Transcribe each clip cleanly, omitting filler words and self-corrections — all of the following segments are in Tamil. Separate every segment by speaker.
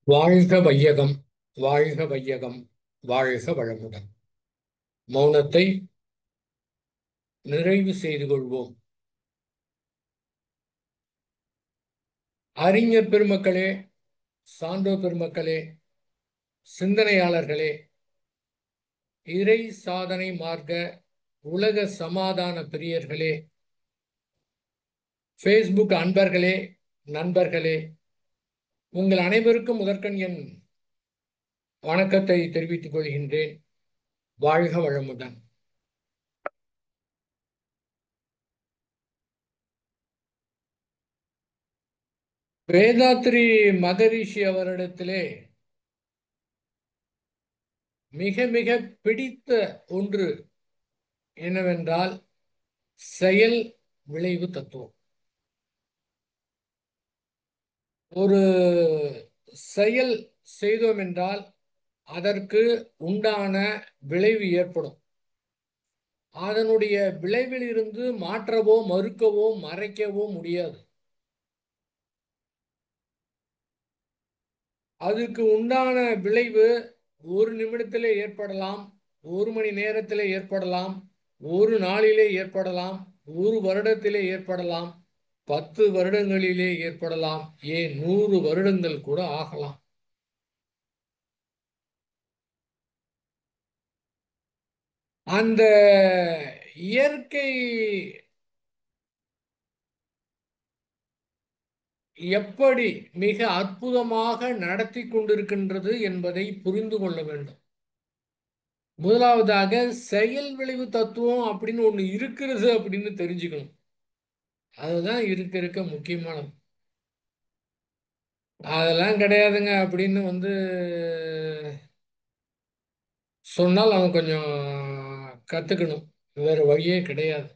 Speaker 1: வாழ்க வையகம், வாழ்க வையகம், வாழ்க வளமுடன். மௌனத்தை நிறைவு செய்து கொள்வோம். அறிஞர் பெருமக்களே, சான்றோர் பெருமக்களே, சிந்தனையாளர்களே, இறை சாதனை மார்க்க உலக சமாதான பிரியர்களே, ஃபேஸ்புக் அன்பர்களே, நண்பர்களே, உங்கள் அனைவருக்கும் முதற்கண் என் வணக்கத்தை தெரிவித்துக் கொள்கின்றேன். வாழ்க வளமுடன். வேதாத்ரி மகரிஷி அவரிடத்திலே மிக மிக பிடித்த ஒன்று என்னவென்றால் செயல் விளைவு தத்துவம். ஒரு செயல் செய்தோம் என்றால் அதற்கு உண்டான விளைவு ஏற்படும். அதனுடைய விளைவில் இருந்து மாற்றவோ மறுக்கவோ மறைக்கவோ முடியாது. அதுக்கு உண்டான விளைவு ஒரு நிமிடத்திலே ஏற்படலாம், ஒரு மணி நேரத்திலே ஏற்படலாம், ஒரு நாளிலே ஏற்படலாம், ஒரு வருடத்திலே ஏற்படலாம், 10 வருடங்களிலே ஏற்படலாம், ஏன் 100 வருடங்கள் கூட ஆகலாம். அந்த இயற்கை எப்படி மிக அற்புதமாக நடத்தி கொண்டிருக்கின்றது என்பதை புரிந்து கொள்ள வேண்டும். முதலாவதாக செயல் விளைவு தத்துவம் அப்படின்னு ஒண்ணு இருக்கிறது அப்படின்னு தெரிஞ்சுக்கணும். அதுதான் இருக்க முக்கியமானது. அதெல்லாம் கிடையாதுங்க அப்படின்னு சொன்னால் அவன் கொஞ்சம் கத்துக்கணும். வேற வழியே கிடையாது.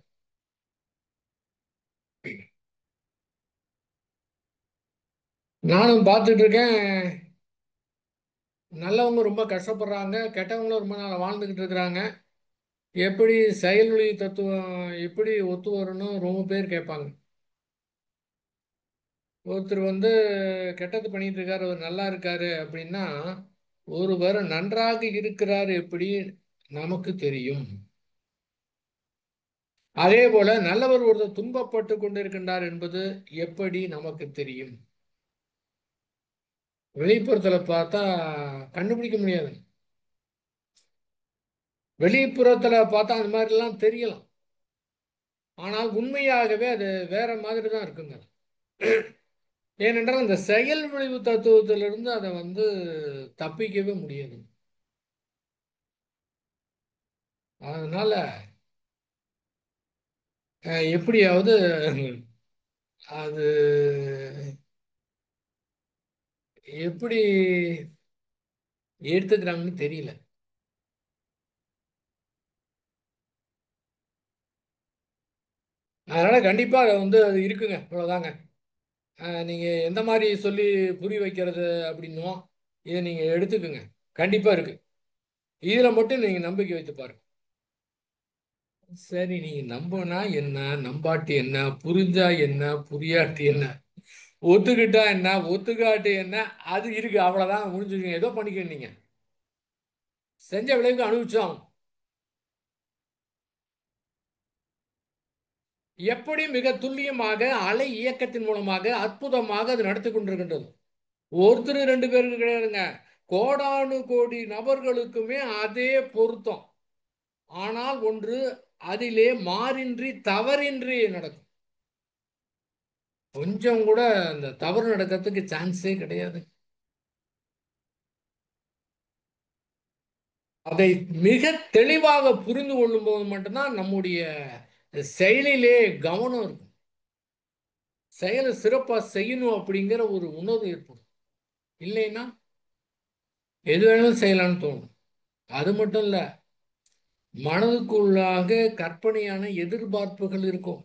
Speaker 1: நானும் பார்த்துட்டு இருக்கேன். நல்லவங்க ரொம்ப கஷ்டப்படுறாங்க, கெட்டவங்களும் ரொம்ப நாள் வாழ்ந்துகிட்டு இருக்கிறாங்க. எப்படி செயல்வழி தத்துவம் எப்படி ஒத்து வரணும் ரொம்ப பேர் கேட்பாங்க. ஒருத்தர் கெட்டது பண்ணிட்டு இருக்காரு, அவர் நல்லா இருக்காரு அப்படின்னா, ஒருவர் நன்றாக இருக்கிறார் எப்படி நமக்கு தெரியும். அதே போல நல்லவர் ஒருத்தர் துன்பப்பட்டு கொண்டிருக்கின்றார் என்பது எப்படி நமக்கு தெரியும். வெளிப்புறத்துல பார்த்தா கண்டுபிடிக்க முடியாது. வெளிப்புறத்துல பார்த்தா அந்த மாதிரி எல்லாம் தெரியலாம். ஆனால் உண்மையாகவே அது வேற மாதிரி தான் இருக்குங்க. ஏனென்றால் அந்த செயல் விளைவு தத்துவத்திலிருந்து அதை தப்பிக்கவே முடியாது. அதனால எப்படியாவது அது எப்படி எடுத்துக்கிறாங்கன்னு தெரியல. அதனால கண்டிப்பா அது இருக்குங்க. இவ்வளவுதாங்க. நீங்க எந்த மாதிரி சொல்லி புரிய வைக்கிறது அப்படின்னும் இதை நீங்க எடுத்துக்குங்க. கண்டிப்பா இருக்கு. இதுல மட்டும் நீங்க நம்பிக்கை வைத்து பாருங்க. சரி, நீங்க நம்பினா என்ன, நம்பாட்டி என்ன, புரிஞ்சா என்ன, புரியாட்டி என்ன, ஒத்துக்கிட்டா என்ன, ஒத்துக்காட்டி என்ன, அது இருக்கு. அவ்வளவுதான், முடிஞ்சுக்கங்க. ஏதோ பண்ணிக்க நீங்க செஞ்ச விளைவுக்கு அனுபவிச்சோம். எப்படி மிக துல்லியமாக அலை இயக்கத்தின் மூலமாக அற்புதமாக அது நடத்தி கொண்டிருக்கின்றது. ஒருத்தர் ரெண்டு பேருக்கு கிடையாதுங்க, கோடானு கோடி நபர்களுக்குமே அதே பொருத்தம். ஆனால் ஒன்று, அதிலே மாறின்றி தவறின்றி நடக்கும். கொஞ்சம் கூட அந்த தவறு நடக்கிறதுக்கு சான்ஸே கிடையாது. அதை மிக தெளிவாக புரிந்து கொள்ளும் போது மட்டும்தான் நம்முடைய செயலிலே கவனம் இருக்கும். செயலை சிறப்பா செய்யணும் அப்படிங்கிற ஒரு உணர்வு ஏற்படும். இல்லைன்னா எது வேணாலும் செய்யலாம்னு தோணும். அது மட்டும் இல்ல, மனதுக்குள்ளாக கற்பனையான எதிர்பார்ப்புகள் இருக்கும்.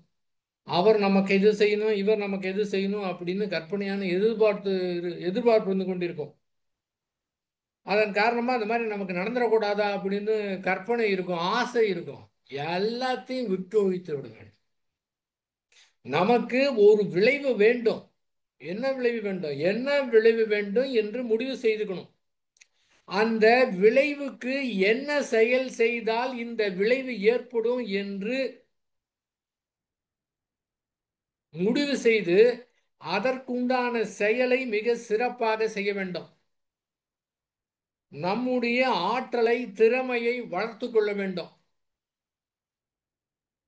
Speaker 1: அவர் நமக்கு எது செய்யணும், இவர் நமக்கு எது செய்யணும் அப்படின்னு கற்பனையான எதிர்பார்ப்பு இருந்து கொண்டிருக்கும். அதன் காரணமா அந்த மாதிரி நமக்கு நடந்துடக்கூடாதா அப்படின்னு கற்பனை இருக்கும், ஆசை இருக்கும். எல்லாத்தையும் விட்டு ஒழித்து விடுங்க. நமக்கு ஒரு விளைவு வேண்டும். என்ன விளைவு வேண்டும், என்ன விளைவு வேண்டும் என்று முடிவு செய்துக்கணும். அந்த விளைவுக்கு என்ன செயல் செய்தால் இந்த விளைவு ஏற்படும் என்று முடிவு செய்து அதற்குண்டான செயலை மிக சிறப்பாக செய்ய வேண்டும். நம்முடைய ஆற்றலை, திறமையை வளர்த்து கொள்ள வேண்டும்.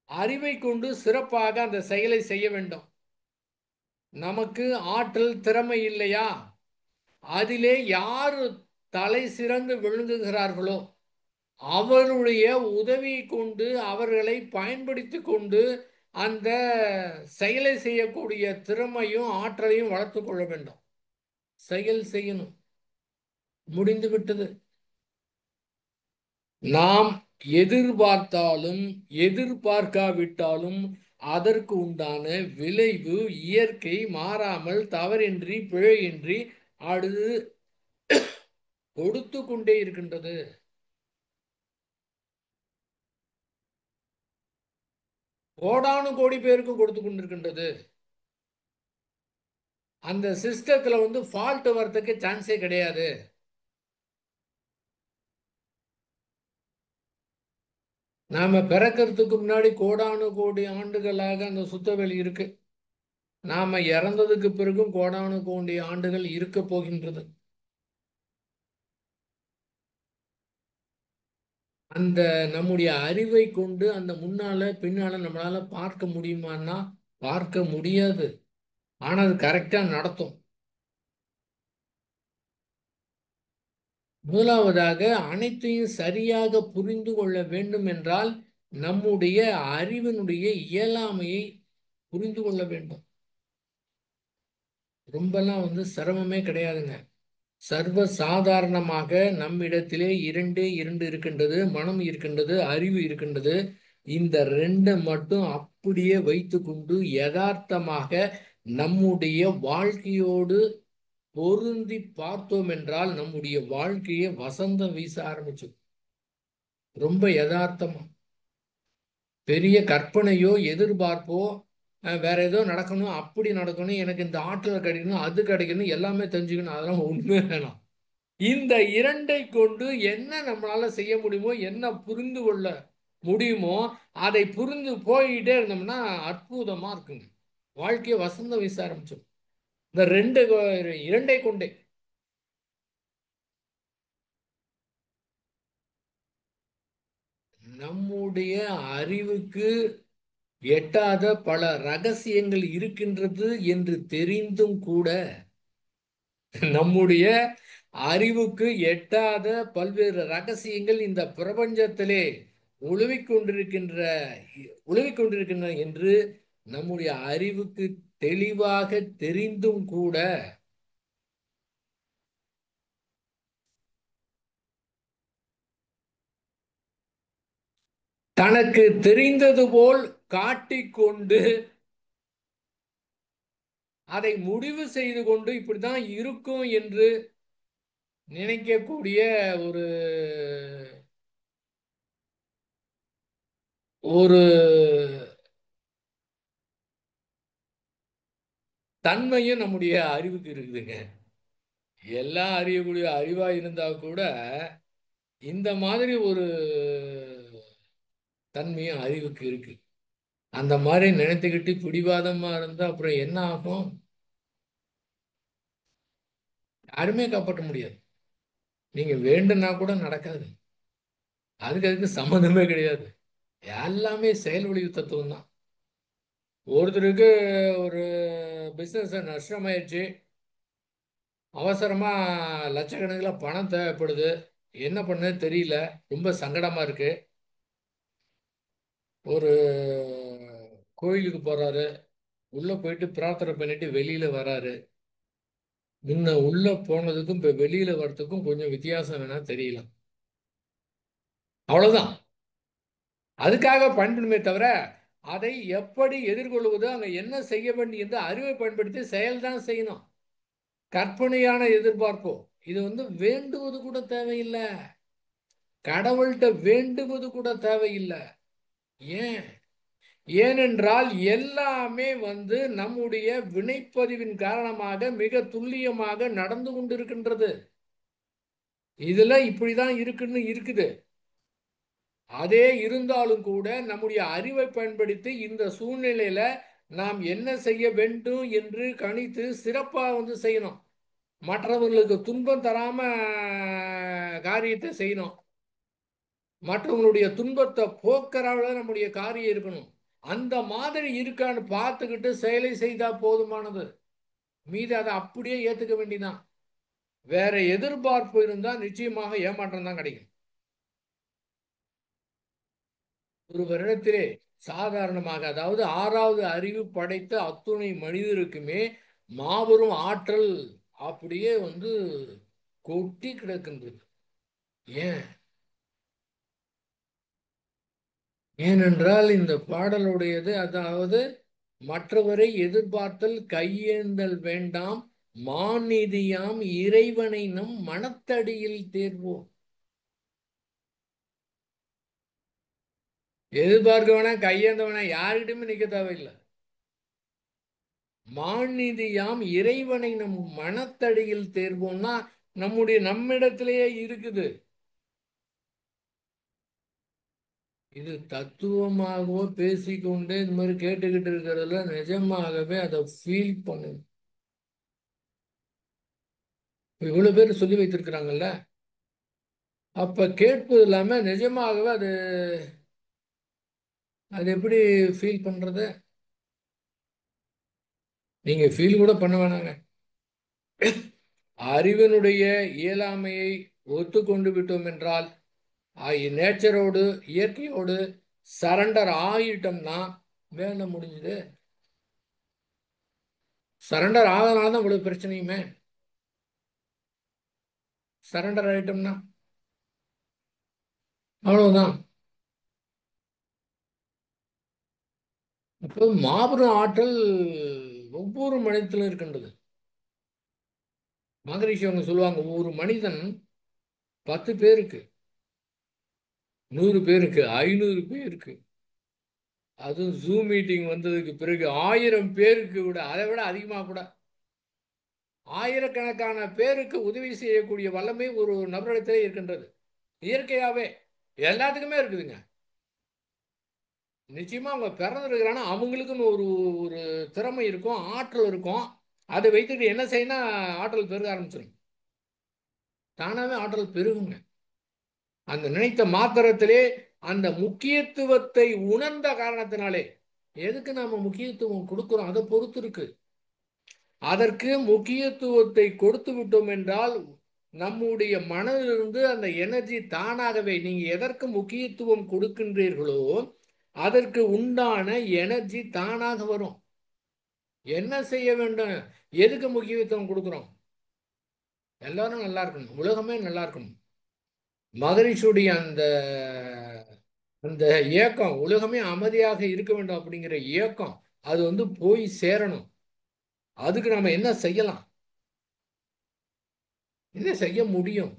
Speaker 1: அறிவை கொண்டு சிறப்பாக அந்த செயலை செய்ய வேண்டும். நமக்கு ஆற்றல், திறமை இல்லையா? அதிலே யார் தலை சிறந்து விளங்குகிறார்களோ அவருடைய உதவியை கொண்டு, அவர்களை பயன்படுத்தி கொண்டு அந்த செயலை செய்யக்கூடிய திறமையும் ஆற்றலையும் வளர்த்து கொள்ள வேண்டும். செயல் செய்யணும். முடிந்து விட்டது. நாம் எதிர்பார்த்தாலும் எதிர்பார்க்காவிட்டாலும் அதற்கு உண்டான விளைவு இயற்கை மாறாமல் தவறின்றி பிழையின்றி அடுத்து கொடுத்து கொண்டே இருக்கின்றது. கோடானு கோடி பேருக்கு கொடுத்து கொண்டிருக்கின்றது. அந்த சிஸ்டத்துல ஃபால்ட் வர்றதுக்கு சான்ஸே கிடையாது. நாம பிறக்கிறதுக்கு முன்னாடி கோடானு கோடி ஆண்டுகளாக அந்த சுத்தவெளி இருக்கு. நாம இறந்ததுக்கு பிறகும் கோடானு கோடி ஆண்டுகள் இருக்க போகின்றது. அந்த நம்முடைய அறிவை கொண்டு அந்த முன்னால பின்னால நம்மளால பார்க்க முடியுமான்னா பார்க்க முடியாது. ஆனா அது கரெக்டா நடத்தும். முதலாவதாக அனைத்தையும் சரியாக புரிந்து கொள்ள வேண்டும் என்றால் நம்முடைய அறிவினுடைய இயலாமையை புரிந்து கொள்ள வேண்டும். ரொம்பலாம் சிரமமே கிடையாதுங்க. சர்வ சாதாரணமாக நம்மிடத்திலே இரண்டே இரண்டு இருக்கின்றது. மனம் இருக்கின்றது, அறிவு இருக்கின்றது. இந்த ரெண்டை மட்டும் அப்படியே வைத்துக்கொண்டு யதார்த்தமாக நம்முடைய வாழ்க்கையோடு பொருந்தி பார்த்தோம் என்றால் நம்முடைய வாழ்க்கையை வசந்தம் வீச ஆரம்பிச்சு. ரொம்ப யதார்த்தமா. பெரிய கற்பனையோ எதிர்பார்ப்போ வேற ஏதோ நடக்கணும், அப்படி நடக்கணும், எனக்கு இந்த ஆற்றல் கிடைக்கணும், அது கிடைக்கணும், எல்லாமே தெரிஞ்சுக்கணும், அதெல்லாம் உண்மை வேணாம். இந்த இரண்டை கொண்டு என்ன நம்மளால செய்ய முடியுமோ, என்ன புரிந்து கொள்ள முடியுமோ அதை புரிந்து போயிட்டே இருந்தோம்னா அற்புதமா இருக்குங்க. வாழ்க்கையை வசந்த வீச ஆரம்பிச்சோம். இந்த இரண்டை கொண்டே நம்முடைய அறிவுக்கு எட்டாத பல ரகசியங்கள் இருக்கின்றது என்று தெரிந்தும் கூட, நம்முடைய அறிவுக்கு எட்டாத பல்வேறு ரகசியங்கள் இந்த பிரபஞ்சத்திலே உழுவிக் கொண்டிருக்கின்ற உழுவிக் கொண்டிருக்கின்றன என்று நம்முடைய அறிவுக்கு தெளிவாக தெரிந்தும் கூட தனக்கு தெரிந்தது போல் காட்டிக்கொண்டு அதை முடிவு செய்து கொண்டு இப்படிதான் இருக்கும் என்று நினைக்கக்கூடிய ஒரு ஒரு தன்மையும் நம்முடைய அறிவுக்கு இருக்குதுங்க. எல்லாம் அறியக்கூடிய அறிவா இருந்தா கூட இந்த மாதிரி ஒரு தன்மையும் அறிவுக்கு இருக்கு. அந்த மாதிரி நினைத்துக்கிட்டு பிடிவாதமா இருந்தா அப்புறம் என்ன ஆகும்? யாருமே காப்பாற்ற முடியாது. நீங்க வேண்டுனா கூட நடக்காது. அதுக்கு சம்மந்தமே கிடையாது. எல்லாமே செயல் விளைவு தத்துவம் தான். ஒருத்தருக்கு ஒரு பிசினஸ் நஷ்டமாயிடுச்சு. அவசரமா லட்சக்கணக்கில் பணம் தேவைப்படுது. என்ன பண்ணது தெரியல. ரொம்ப சங்கடமா இருக்கு. ஒரு கோயிலுக்கு போறாரு. உள்ள போயிட்டு பிரார்த்தனை பண்ணிட்டு வெளியில வராரு. முன்ன உள்ள போனதுக்கும் இப்ப வெளியில வர்றதுக்கும் கொஞ்சம் வித்தியாசம் வேணா தெரியலாம். அவ்வளவுதான். அதுக்காக பயன்படுமே தவிர அதை எப்படி எதிர்கொள்வது, அங்க என்ன செய்ய வேண்டும் என்று அறிவை பயன்படுத்தி செயல்தான் செய்யணும். கற்பனையான எதிர்பார்ப்போ இது வேண்டுவது கூட தேவையில்லை. கடவுள்கிட்ட வேண்டுவது கூட தேவையில்லை. ஏன்? ஏனென்றால் எல்லாமே நம்முடைய வினைப்பதிவின் காரணமாக மிக துல்லியமாக நடந்து கொண்டிருக்கின்றது. இதுல இப்படிதான் இருக்குன்னு இருக்குது. அதே இருந்தாலும் கூட நம்முடைய அறிவை பயன்படுத்தி இந்த சூழ்நிலையில நாம் என்ன செய்ய வேண்டும் என்று கணித்து சிறப்பா செய்யணும். மற்றவர்களுக்கு துன்பம் தராம காரியத்தை செய்யணும். மற்றவங்களுடைய துன்பத்தை போக்குறவள நம்முடைய காரியம் இருக்கணும். அந்த மாதிரி இருக்கான்னு பார்த்துக்கிட்டு செயலை செய்தா போதுமானது. மீது அதை அப்படியே ஏத்துக்க வேண்டிதான். வேற எதிர்பார்ப்பு இருந்தா நிச்சயமாக ஏமாற்றம் தான் கிடைக்கும். ஒரு வருடத்திலே சாதாரணமாக, அதாவது ஆறாவது அறிவு படைத்த அத்துணை மனிதருக்குமே மாபெரும் ஆற்றல் அப்படியே கொட்டி கிடக்கின்றது. ஏன்? ஏனென்றால் இந்த பாடலுடையது, அதாவது மற்றவரை எதிர்பார்த்தல் கையேந்தல் வேண்டாம், மாநிதியாம் இறைவனை நம் மனத்தடியில் தேர்வோம். எதிர்பார்க்க வேணாம், கையேந்த வேணாம், யாருக்கிட்டுமே நிக்க தேவையில்லை. மாநிதியாம் இறைவனை நம் மனத்தடியில் தேர்வோம்னா நம்மிடத்திலேயே இருக்குது. இது தத்துவமாகவோ பேசிக்கொண்டு இந்த மாதிரி கேட்டுக்கிட்டு இருக்கிறதுல நிஜமாகவே அதை ஃபீல் பண்ணு. இவ்வளவு பேர் சொல்லி வைத்திருக்கிறாங்கல்ல, அப்ப கேட்பது இல்லாம நிஜமாகவே அது அது எப்படி ஃபீல் பண்றது? நீங்க ஃபீல் கூட பண்ண வேணாங்க. அறிவினுடைய இயலாமையை ஒத்துக்கொண்டு விட்டோம் என்றால், நேச்சரோடு இயற்கையோடு சரண்டர் ஆகிட்டோம்னா வேலை முடிஞ்சுது. சரண்டர் ஆகனால தான் இவ்வளவு பிரச்சனையுமே. சரண்டர் ஆகிட்டோம்னா அவ்வளவுதான். இப்போ மாபெரும் ஆற்றல் ஒவ்வொரு மனிதத்திலும் இருக்கின்றது. மகரிஷி அவங்க சொல்லுவாங்க, ஒரு மனிதன் 10 பேருக்கு, 100 பேருக்கு, 500 பேருக்கு, அதுவும் ஜூம் மீட்டிங் வந்ததுக்கு பிறகு 1000 பேருக்கு விட, அதை விட அதிகமாக கூட, ஆயிரக்கணக்கான பேருக்கு உதவி செய்யக்கூடிய வல்லமை ஒரு நபரிடத்திலே இருக்கின்றது. இயற்கையாவே எல்லாத்துக்குமே இருக்குதுங்க. நிச்சயமா அவங்க பிறந்திருக்கிறான்னா அவங்களுக்குன்னு ஒரு ஒரு திறமை இருக்கும், ஆற்றல் இருக்கும். அதை வைத்துட்டு என்ன செய்யணும், ஆற்றல் பெருக ஆரம்பிச்சிடும். தானாவே ஆற்றல் பெருகுங்க. அந்த நினைத்த மாத்திரத்திலே அந்த முக்கியத்துவத்தை உணர்ந்த காரணத்தினாலே, எதுக்கு நாம முக்கியத்துவம் கொடுக்கிறோம் அதை பொறுத்து இருக்கு. அதற்கு முக்கியத்துவத்தை கொடுத்து விட்டோம் என்றால் நம்முடைய மனதிலிருந்து அந்த எனர்ஜி தானாகவே, நீங்க எதற்கு முக்கியத்துவம் கொடுக்கின்றீர்களோ அதற்கு உண்டான எனர்ஜி தானாக வரும். என்ன செய்ய வேண்டும்? எதுக்கு முக்கியத்துவம் கொடுக்கிறோம்? எல்லாரும் நல்லா இருக்கணும், உலகமே நல்லா இருக்கணும். மகரிஷுடைய அந்த அந்த ஏக்கம், உலகமே அமைதியாக இருக்க வேண்டும் அப்படிங்கிற ஏக்கம், அது போய் சேரணும். அதுக்கு நாம என்ன செய்யலாம்? என்ன செய்ய முடியும்?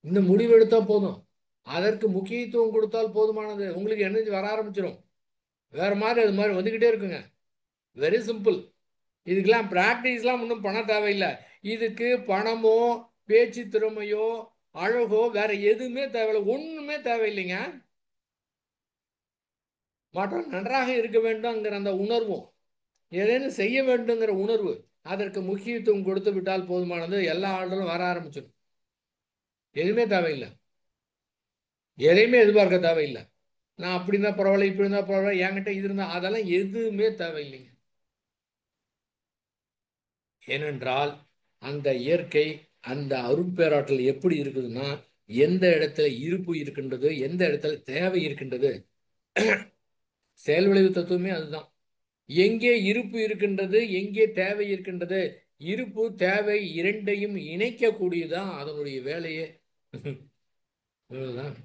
Speaker 1: இந்த முடிவு எடுத்தா போதும். அதற்கு முக்கியத்துவம் கொடுத்தால் போதுமானது. உங்களுக்கு எனர்ஜி வர ஆரம்பிச்சிடும். வேற மாதிரி அது மாதிரி வந்துகிட்டே இருக்குங்க. Very simple. இதுக்கெல்லாம் பிராக்டிஸ்லாம் ஒன்றும் பண்ண தேவையில்லை. இதுக்கு பணமோ பேச்சு திறமையோ அழகோ வேற எதுவுமே தேவையில்லை, ஒண்ணுமே தேவையில்லைங்க. மற்ற நன்றாக இருக்க வேண்டும்ங்கிற அந்த உணர்வும், ஏதேனும் செய்ய வேண்டுங்கிற உணர்வு, அதற்கு முக்கியத்துவம் கொடுத்து விட்டால் போதுமானது. எல்லா ஆர்டரும் வர ஆரம்பிச்சிடும். எதுவுமே தேவையில்லை, எதையுமே எதிர்பார்க்க தேவையில்லை. நான் அப்படி இருந்தா பரவாயில்ல, இப்படி இருந்தா பரவாயில்ல, என்கிட்ட இது இருந்தா, அதெல்லாம் எதுவுமே தேவையில்லைங்க. ஏனென்றால் அந்த இயற்கை, அந்த அருட்பேராற்றல் எப்படி இருக்குதுன்னா, எந்த இடத்துல இருப்பு இருக்கின்றது, எந்த இடத்துல தேவை இருக்கின்றது, செயல் விளைவு தத்துவமே அதுதான். எங்கே இருப்பு இருக்கின்றது, எங்கே தேவை இருக்கின்றது, இருப்பு தேவை இரண்டையும் இணைக்கக்கூடியதான் அதனுடைய வேலையே. இவ்வளவுதான்.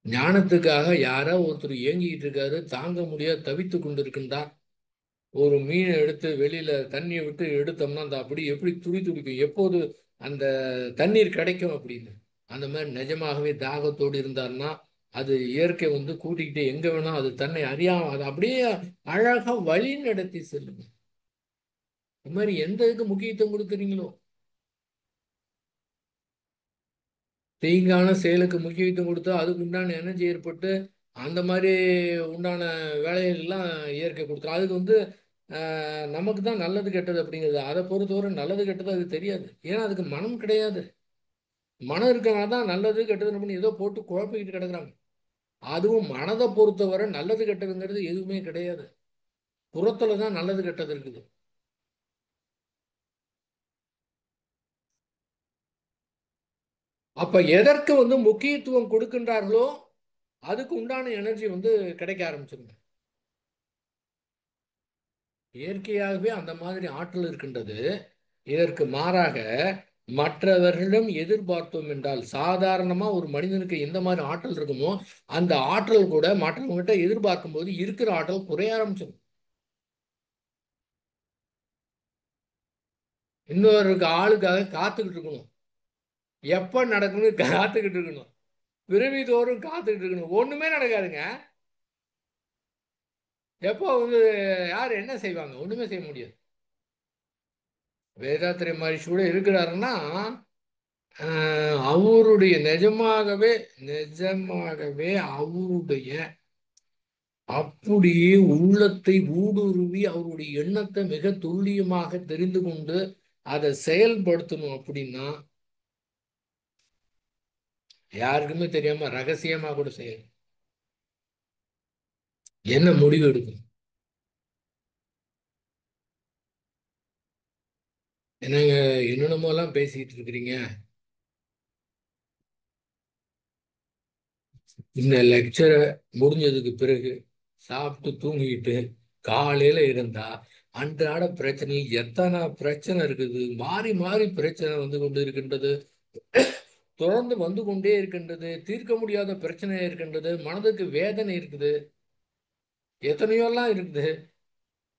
Speaker 1: ஞானத்துக்காக யாரோ ஒருத்தர் இயங்கிட்டு இருக்காரு, தாங்க முடியாது தவித்து கொண்டிருக்கின்றார். ஒரு மீனை எடுத்து வெளியில தண்ணியை விட்டு எடுத்தோம்னா அந்த அப்படி எப்படி துடி துடிக்கும், எப்போது அந்த தண்ணீர் கிடைக்கும் அப்படின்னு. அந்த மாதிரி நிஜமாகவே தாகத்தோடு இருந்தார்னா அது இயற்கை வந்து கூட்டிக்கிட்டு எங்க வேணா அது தன்னை அறியாம அது அப்படியே அழகா வழி நடத்தி செல்லுங்க. இது மாதிரி எந்த இதுக்கு முக்கியத்துவம் கொடுக்குறீங்களோ, தீங்கான செயலுக்கு முக்கியத்துவம் கொடுத்து அதுக்கு உண்டான எனர்ஜி ஏற்பட்டு அந்த மாதிரி உண்டான வேலைகள்லாம் இயற்கை கொடுத்துரும். அதுக்கு வந்து நமக்கு தான் நல்லது கெட்டது அப்படிங்கிறது அதை பொறுத்தவரை நல்லது கெட்டது அது தெரியாது. ஏன்னா அதுக்கு மனம் கிடையாது. மனம் இருக்கனால தான் நல்லது கெட்டதுன்னு பண்ணி ஏதோ போட்டு குழப்பிக்கிட்டு கிடக்குறாங்க. அதுவும் மனதை பொறுத்தவரை நல்லது கெட்டதுங்கிறது எதுவுமே கிடையாது. புறத்துல தான் நல்லது கெட்டது இருக்குது. அப்ப எதற்கு வந்து முக்கியத்துவம் கொடுக்கின்றார்களோ அதுக்கு உண்டான எனர்ஜி வந்து கிடைக்க ஆரம்பிச்சிருங்க. இயற்கையாகவே அந்த மாதிரி ஆற்றல் இருக்கின்றது. இதற்கு மாறாக மற்றவர்களிடம் எதிர்பார்த்தோம் என்றால் சாதாரணமா ஒரு மனிதனுக்கு எந்த மாதிரி ஆற்றல் இருக்குமோ அந்த ஆற்றல் கூட மற்றவங்ககிட்ட எதிர்பார்க்கும் போது இருக்கிற ஆற்றல் குறைய ஆரம்பிச்சிடும். இன்னொரு ஆளுக்காக காத்துக்கிட்டு இருக்கணும். எப்ப நடக்கும்னு காத்துக்கிட்டு இருக்கணும். பிறவி தோறும் காத்துக்கிட்டு இருக்கணும். ஒண்ணுமே நடக்காதுங்க. எப்போ வந்து யார் என்ன செய்வாங்க? ஒண்ணுமே செய்ய முடியாது. வேதாத்திரி மகரிஷி கூட இருக்கிறாருன்னா அவருடைய நிஜமாகவே நிஜமாகவே அவருடைய அப்படியே உள்ளத்தை ஊடுருவி அவருடைய எண்ணத்தை மிக துல்லியமாக தெரிந்து கொண்டு அதை செயல்படுத்தணும் அப்படின்னா யாருக்குமே தெரியாம ரகசியமா கூட செய்யணும். என்ன முடிவு எடுக்கணும்? என்னங்க என்னென்னமோ எல்லாம் பேசிட்டு இருக்கிறீங்க. இந்த லெக்சரை முடிஞ்சதுக்கு பிறகு சாப்பிட்டு தூங்கிட்டு காலையில இருந்தா அன்றாட பிரச்சனையில் எத்தனை பிரச்சனை இருக்குது. மாறி மாறி பிரச்சனை வந்து கொண்டு இருக்கின்றது. தொடர்ந்து வந்து கொண்டே இருக்கின்றது. தீர்க்க முடியாத பிரச்சனை இருக்கின்றது. மனதுக்கு வேதனை இருக்குது. எத்தனையோ எல்லாம் இருக்குது.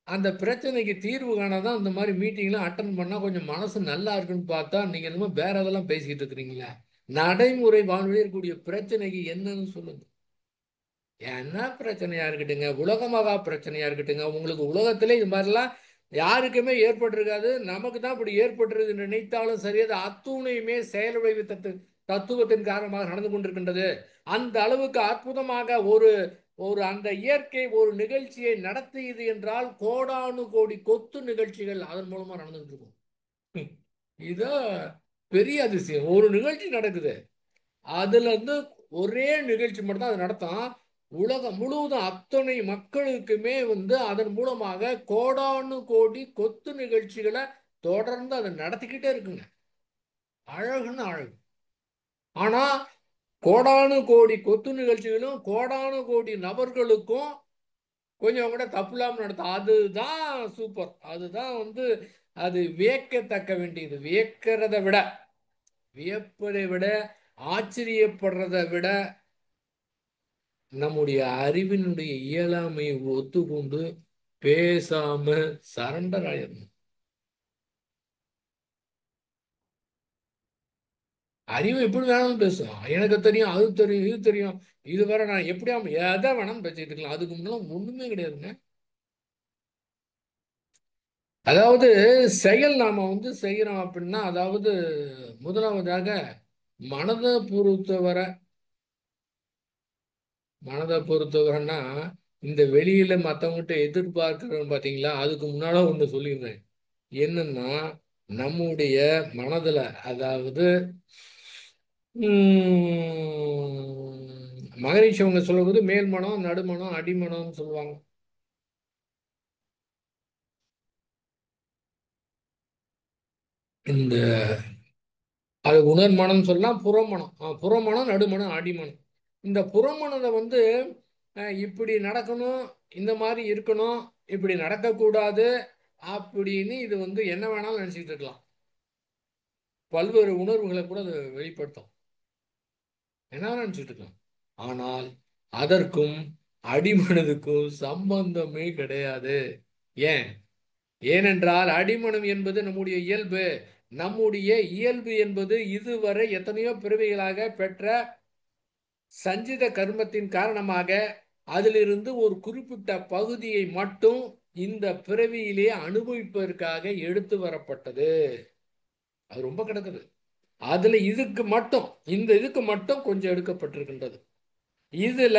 Speaker 1: அந்த பிரச்சனைக்கு தீர்வு காணாதான் இந்த மாதிரி மீட்டிங்லாம் அட்டன் பண்ணா கொஞ்சம் மனசு நல்லா இருக்குன்னு பார்த்தா நீங்க என்னமோ வேற இதெல்லாம் பேசிக்கிட்டு இருக்கிறீங்களா? நடைமுறை வாழ்வில் இருக்கக்கூடிய பிரச்சனைக்கு என்னன்னு சொல்லுங்க. என்ன பிரச்சனையா இருக்கட்டுங்க, உலகமாக பிரச்சனையா இருக்கட்டுங்க, உங்களுக்கு உலகத்திலே இது மாதிரிலாம் யாருக்குமே ஏற்பட்டிருக்காது. நமக்கு தான் இப்படி ஏற்பட்டிருக்கு நினைத்தாலும் சரி, அது அத்துணையுமே செயல் விளைவு தத்துவத்தின் காரணமாக நடந்து கொண்டிருக்கின்றது. அந்த அளவுக்கு அற்புதமாக ஒரு ஒரு அந்த இயற்கை ஒரு நிகழ்ச்சியை நடத்தியது என்றால் கோடானு கோடி கொத்து நிகழ்ச்சிகள் அதன் மூலமா நடந்துட்டு இருக்கும். இதோ பெரிய அதிசயம். ஒரு நிகழ்ச்சி நடக்குது, அதுல இருந்து ஒரே நிகழ்ச்சி மட்டும் தான் அது நடத்தும். உலகம் முழுவதும் அத்தனை மக்களுக்குமே வந்து அதன் மூலமாக கோடானு கோடி கொத்து நிகழ்ச்சிகளை தொடர்ந்து அதை நடத்திக்கிட்டே இருக்குங்க. அழகுன்னு அழகு. ஆனா கோடானு கோடி கொத்து நிகழ்ச்சிகளும் கோடானு கோடி நபர்களுக்கும் கொஞ்சம் கூட தப்பு இல்லாமல் நடத்தும். அதுதான் சூப்பர். அதுதான் வந்து அது வியக்கத்தக்க வேண்டியது. வியக்கிறத விட வியப்பதை விட ஆச்சரியப்படுறதை விட நம்முடைய அறிவினுடைய இயலாமையை ஒத்துக்கொண்டு பேசாம சரண்டர் ஆயிடணும். அறிவு எப்படி வேணாலும் பேசும். எனக்கு தெரியும், அது தெரியும், இது தெரியும், இது வேற, நான் எப்படியா எதை வேணாலும் பேசிட்டு இருக்கலாம். அதுக்கு முன்னால ஒண்ணுமே கிடையாதுங்க. அதாவது செயல் நாம வந்து செய்யறோம் அப்படின்னா, அதாவது முதலாவதாக மனதை பொறுத்தவரை மனதை பொறுத்தவரைன்னா இந்த வெளியில மற்றவங்ககிட்ட எதிர்பார்க்கிறோம் பாத்தீங்களா, அதுக்கு முன்னால ஒண்ணு சொல்லிடுறேன். என்னன்னா நம்முடைய மனதுல அதாவது மகரிஷி அவங்க சொல்லும்போது மேல்மனம் நடுமனம் அடிமனம்னு சொல்லுவாங்க. இந்த அது உணர்மனம் சொல்லலாம், புறமணம். புறமணம் நடுமணம் அடிமணம். இந்த புறமணத்தை வந்து இப்படி நடக்கணும், இந்த மாதிரி இருக்கணும், இப்படி நடக்கக்கூடாது அப்படின்னு இது வந்து என்ன வேணாலும் நினைச்சிட்டு இருக்கலாம். பல்வேறு உணர்வுகளை கூட அது வெளிப்படுத்தும். என்ன வேணாலும் நினைச்சிட்டு இருக்கலாம். ஆனால் அதற்கும் அடிமனதுக்கும் சம்பந்தமே கிடையாது. ஏன்? ஏனென்றால் அடிமனம் என்பது நம்முடைய இயல்பு. நம்முடைய இயல்பு என்பது இதுவரை எத்தனையோ பிறவிகளாக பெற்ற சஞ்சித கர்மத்தின் காரணமாக அதிலிருந்து ஒரு குறிப்பிட்ட பகுதியை மட்டும் இந்த பிறவியிலே அனுபவிப்பதற்காக எடுத்து வரப்பட்டது. அது ரொம்ப கிடக்குது. அதுல இதுக்கு மட்டும், இந்த இதுக்கு மட்டும் கொஞ்சம் எடுக்கப்பட்டிருக்கின்றது. இதுல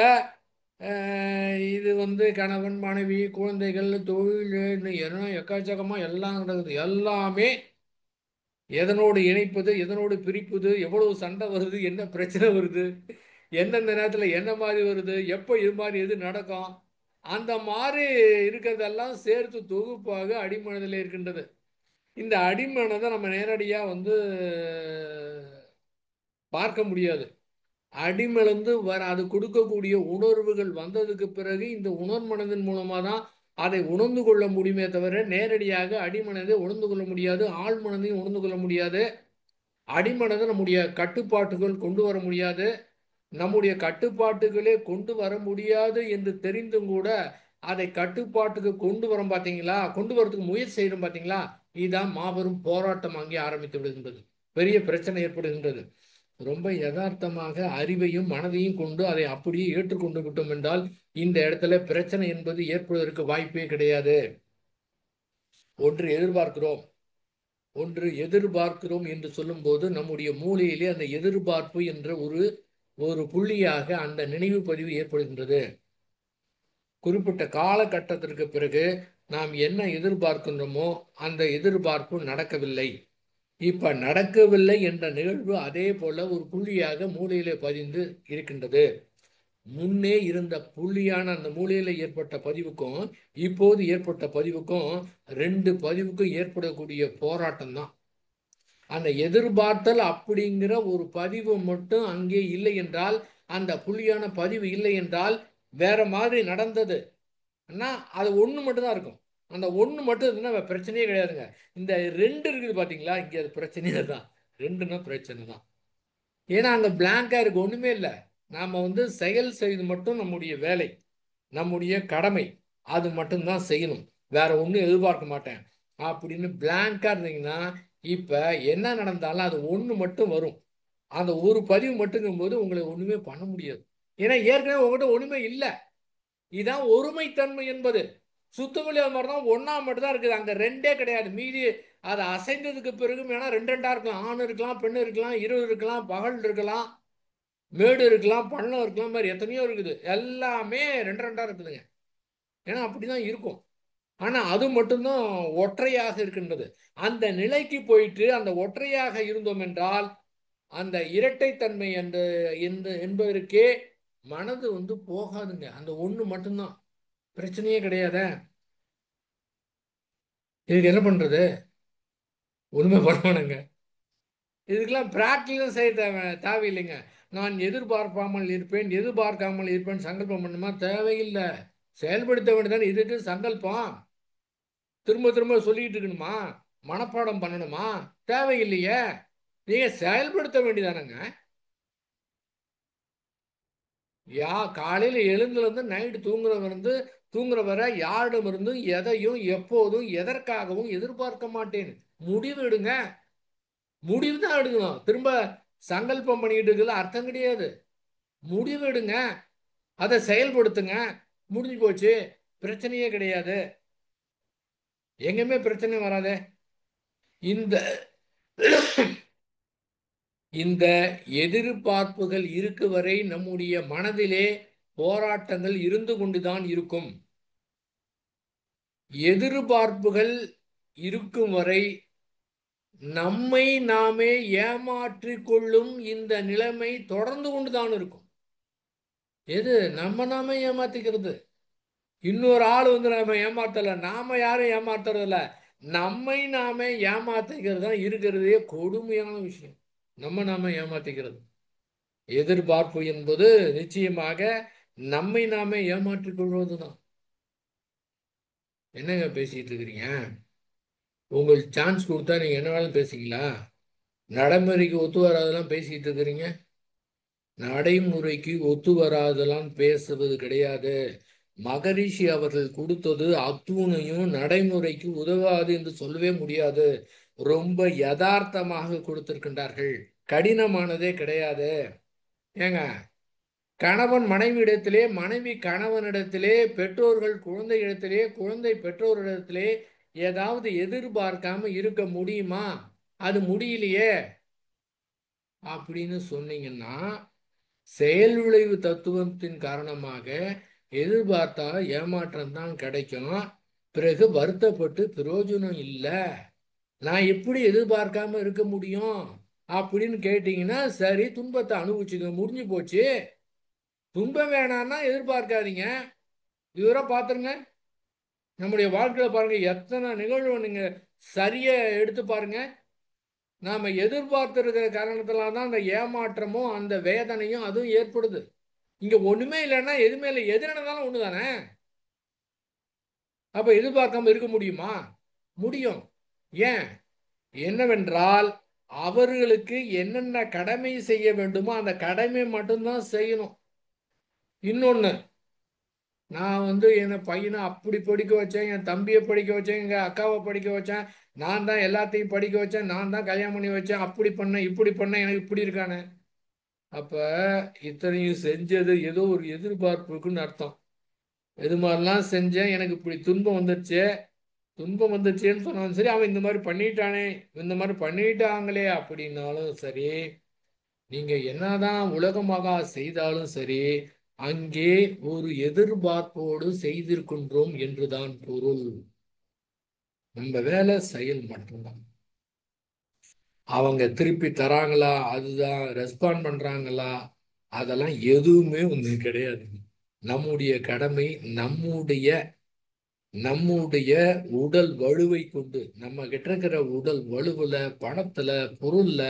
Speaker 1: இது வந்து கணவன் மனைவி குழந்தைகள் தொழில் என்ன எக்கச்சக்கமா எல்லாம் கிடக்குது. எல்லாமே எதனோடு இணைப்பது, எதனோடு பிரிப்பது, எவ்வளவு சண்டை வருது, என்ன பிரச்சனை வருது, எந்தெந்த நேரத்தில் என்ன மாதிரி வருது, எப்போ இது மாதிரி எது நடக்கும், அந்த மாதிரி இருக்கிறதெல்லாம் சேர்த்து தொகுப்பாக அடிமனதில் இருக்கின்றது. இந்த அடிமனதை நம்ம நேரடியாக வந்து பார்க்க முடியாது. அடிமளந்து வர அது கொடுக்கக்கூடிய உணர்வுகள் வந்ததுக்கு பிறகு இந்த உணர்மனதின் மூலமாக தான் அதை உணர்ந்து கொள்ள முடியுமே தவிர நேரடியாக அடிமனதை உணர்ந்து கொள்ள முடியாது, ஆழ்மனதையும் உணர்ந்து கொள்ள முடியாது. அடிமனதை நம்முடைய கட்டுப்பாட்டுகள் கொண்டு வர முடியாது. நம்முடைய கட்டுப்பாட்டுகளே கொண்டு வர முடியாது என்று தெரிந்தும் கூட அதை கட்டுப்பாட்டுக்கு கொண்டு வரோம் பார்த்தீங்களா, கொண்டு வரதுக்கு முயற்சி செய்யறோம் பார்த்தீங்களா, இதுதான் மாபெரும் போராட்டம் அங்கே ஆரம்பித்து விடுகின்றது. பெரிய பிரச்சனை ஏற்படுகின்றது. ரொம்ப யதார்த்தமாக அறிவையும் மனதையும் கொண்டு அதை அப்படியே ஏற்றுக்கொண்டு விட்டோம் என்றால் இந்த இடத்துல பிரச்சனை என்பது ஏற்படுவதற்கு வாய்ப்பே கிடையாது. ஒன்று எதிர்பார்க்கிறோம், ஒன்று எதிர்பார்க்கிறோம் என்று சொல்லும்போது நம்முடைய மூளையிலே அந்த எதிர்பார்ப்பு என்ற ஒரு ஒரு புள்ளியாக அந்த நினைவு பதிவு ஏற்படுகின்றது. குறிப்பிட்ட காலகட்டத்திற்கு பிறகு நாம் என்ன எதிர்பார்க்கின்றோமோ அந்த எதிர்பார்ப்பு நடக்கவில்லை. இப்ப நடக்கவில்லை என்ற நிகழ்வு அதே போல ஒரு புள்ளியாக மூளையிலே பதிந்து இருக்கின்றது. முன்னே இருந்த புள்ளியான அந்த மூலையில ஏற்பட்ட பதிவுக்கும் இப்போது ஏற்பட்ட பதிவுக்கும் ரெண்டு பதிவுக்கும் ஏற்படக்கூடிய போராட்டம் தான். அந்த எதிர்பார்த்தல் அப்படிங்கிற ஒரு பதிவு மட்டும் அங்கே இல்லை என்றால், அந்த புள்ளியான பதிவு இல்லை என்றால் வேற மாதிரி நடந்தது அது ஒன்று மட்டும் தான் இருக்கும். அந்த ஒன்று மட்டும் இருக்குன்னா பிரச்சனையே கிடையாதுங்க. இந்த ரெண்டு இருக்குது பார்த்தீங்களா, இங்கே அது பிரச்சனையே தான். ரெண்டுன்னா பிரச்சனை தான். ஏன்னா அங்கே பிளாங்கா இருக்கு, ஒன்றுமே இல்லை. நாம் வந்து செயல் செய்து மட்டும் நம்முடைய வேலை, நம்முடைய கடமை, அது மட்டும்தான் செய்யணும், வேற ஒன்றும் எதிர்பார்க்க மாட்டேன் அப்படின்னு பிளாங்கா இருந்தீங்கன்னா இப்போ என்ன நடந்தாலும் அது ஒன்று மட்டும் வரும். அந்த ஒரு பதிவு மட்டுங்கும் போது உங்களை ஒன்றுமே பண்ண முடியாது. ஏன்னா ஏற்கனவே உங்கள்கிட்ட ஒன்றுமே இல்லை. இதுதான் ஒருமைத்தன்மை என்பது. சுத்தவெளி அது மாதிரி தான், ஒன்றா மட்டும் தான் இருக்குது, அங்கே ரெண்டே கிடையாது. மீதி அது அசைந்ததுக்கு பிறகு வேணா ரெண்டு ரெண்டா இருக்கலாம். ஆண் இருக்கலாம், பெண் இருக்கலாம், இரவு இருக்கலாம், பகல் இருக்கலாம், மேடு இருக்கலாம், பள்ளம் இருக்கலாம், மாதிரி எத்தனையோ இருக்குது. எல்லாமே ரெண்டு ரெண்டா இருக்குதுங்க. ஏன்னா அப்படிதான் இருக்கும். ஆனா அது மட்டும்தான் ஒற்றையாக இருக்கின்றது. அந்த நிலைக்கு போயிட்டு அந்த ஒற்றையாக இருந்தோம் என்றால் அந்த இரட்டைத்தன்மை என்பதற்கே மனது வந்து போகாதுங்க. அந்த ஒண்ணு மட்டும்தான், பிரச்சனையே கிடையாது. இதுக்கு என்ன பண்றது? ஒண்ணுமே பண்ணணுங்க. இதுக்கெல்லாம் பிராக்டிகலும் செய்ய தேவையில்லைங்க. நான் எதிர்பார்க்காமல் இருப்பேன், எதிர்பார்க்காமல் இருப்பேன் சங்கல்பம் பண்ணுமா? தேவையில்லை. செயல்படுத்த வேண்டியதானே. இதுக்கு சங்கல்பம் திரும்ப திரும்ப சொல்லிட்டு இருக்கணுமா? மனப்பாடம் பண்ணணுமா? தேவையில்லையே. நீங்க செயல்படுத்த வேண்டியதானங்க. காலையில் எழுந்துலேருந்து நைட்டு தூங்குற வரை யாரிடம் இருந்தும் எதையும் எப்போதும் எதற்காகவும் எதிர்பார்க்க மாட்டேன். முடிவு எடுங்க. முடிவு தான் எடுக்கணும். திரும்ப சங்கல்பம் பண்ணிட்டு இருக்கிறது அர்த்தம் கிடையாது. முடிவு எடுங்க, அதை செயல்படுத்துங்க, முடிஞ்சு போச்சு. பிரச்சனையே கிடையாது. எங்கேயுமே பிரச்சனை வராதே. இந்த இந்த எதிர்பார்ப்புகள் இருக்கு வரை நம்முடைய மனதிலே போராட்டங்கள் இருந்து கொண்டுதான் இருக்கும். எதிர்பார்ப்புகள் இருக்கும் வரை நம்மை நாமே ஏமாற்றிக் கொள்ளும் இந்த நிலைமை தொடர்ந்து கொண்டுதான் இருக்கும். எது நம்ம நாமே ஏமாத்திக்கிறது? இன்னொரு ஆள் வந்து நம்ம ஏமாத்தல, நாம யாரும் ஏமாத்துறது இல்ல, நம்மை நாமே ஏமாத்திக்கிறது தான் இருக்கிறதே கொடுமையான விஷயம். நம்ம நாம ஏமாத்திக்கிறது. எதிர்பார்ப்பு என்பது நிச்சயமாக நம்மை நாமே ஏமாற்றிக் கொள்வதுதான். என்னங்க பேசிட்டு இருக்கிறீங்க? உங்களுக்கு சான்ஸ் கொடுத்தா நீங்க என்ன வேணாலும் பேசிங்களா? நடைமுறைக்கு ஒத்து வராதெல்லாம் பேசிட்டு இருக்கிறீங்க. நடைமுறைக்கு ஒத்து வராதெல்லாம் பேசுவது கிடையாது. மகரிஷி அவர்கள் கொடுத்தது அத்துணையும் நடைமுறைக்கு உதவாது என்று சொல்லவே முடியாது. ரொம்ப யதார்த்தமாக கொடுத்திருக்கின்றார்கள். கடினமானதே கிடையாது. ஏங்க, கணவன் மனைவியிடத்திலே, மனைவி கணவனிடத்திலே, பெற்றோர்கள் குழந்தையிடத்திலே, குழந்தை பெற்றோரிடத்திலே ஏதாவது எதிர்பார்க்காம இருக்க முடியுமா? அது முடியலையே அப்படின்னு சொன்னீங்கன்னா, செயல் விளைவு தத்துவத்தின் காரணமாக எதிர்பார்த்தா ஏமாற்றம் தான் கிடைக்கும். பிறகு வருத்தப்பட்டு பிரயோஜனம் இல்லை. நான் எப்படி எதிர்பார்க்காம இருக்க முடியும் அப்படின்னு கேட்டீங்கன்னா, சரி துன்பத்தை அனுபவிச்சுங்க, முடிஞ்சு போச்சு. துன்பம் வேணாம்னா எதிர்பார்க்காதீங்க. இதுவரை பார்த்துருங்க, நம்முடைய வாழ்க்கையில பாருங்க, எத்தனை நிகழ்வு நீங்க சரியா எடுத்து பாருங்க. நாம எதிர்பார்த்திருக்கிற காரணத்தினால தான் அந்த ஏமாற்றமும் அந்த வேதனையும் அதுவும் ஏற்படுது. இங்க ஒண்ணுமே இல்லைன்னா எதுவுமே இல்லை, எது நடந்தாலும் ஒண்ணுதானே. அப்ப எதிர்பார்க்காம இருக்க முடியுமா? முடியும். ஏன்? என்னவென்றால் அவர்களுக்கு என்னென்ன கடமை செய்ய வேண்டுமோ அந்த கடமை மட்டும்தான் செய்யணும். இன்னொன்னு, நான் என் பையனை அப்படி படிக்க வச்சேன், என் தம்பியை படிக்க வச்சேன், எங்க அக்காவை படிக்க வச்சேன், நான் தான் எல்லாத்தையும் படிக்க வச்சேன், நான் தான் கல்யாணம் பண்ணி வச்சேன், அப்படி பண்ணேன் இப்படி பண்ணேன், எனக்கு இப்படி இருக்கானே. அப்ப இத்தனையும் செஞ்சது ஏதோ ஒரு எதிர்பார்ப்புக்குன்னு அர்த்தம். எது மாதிரிலாம் செஞ்சேன், எனக்கு இப்படி துன்பம் வந்துருச்சு, துன்பம் வந்துருச்சேன்னு சொன்னாலும் சரி, அவன் இந்த மாதிரி பண்ணிட்டானே, இந்த மாதிரி பண்ணிட்டாங்களே அப்படின்னாலும் சரி, நீங்க என்னதான் உலகமாக செய்தாலும் சரி, அங்கே ஒரு எதிர்பார்ப்போடு செய்திருக்கின்றோம் என்றுதான் பொருள். நம்ம வேலை செயல் மட்டும்தான். அவங்க திருப்பி தராங்களா, அதுதான் ரெஸ்பாண்ட் பண்றாங்களா, அதெல்லாம் எதுவுமே கிடையாது. நம்முடைய கடமை, நம்முடைய நம்முடைய உடல் வலுவை கொண்டு, நம்ம கிட்ட இருக்கிற உடல் வலுவுல, பணத்துல, பொருள்ல,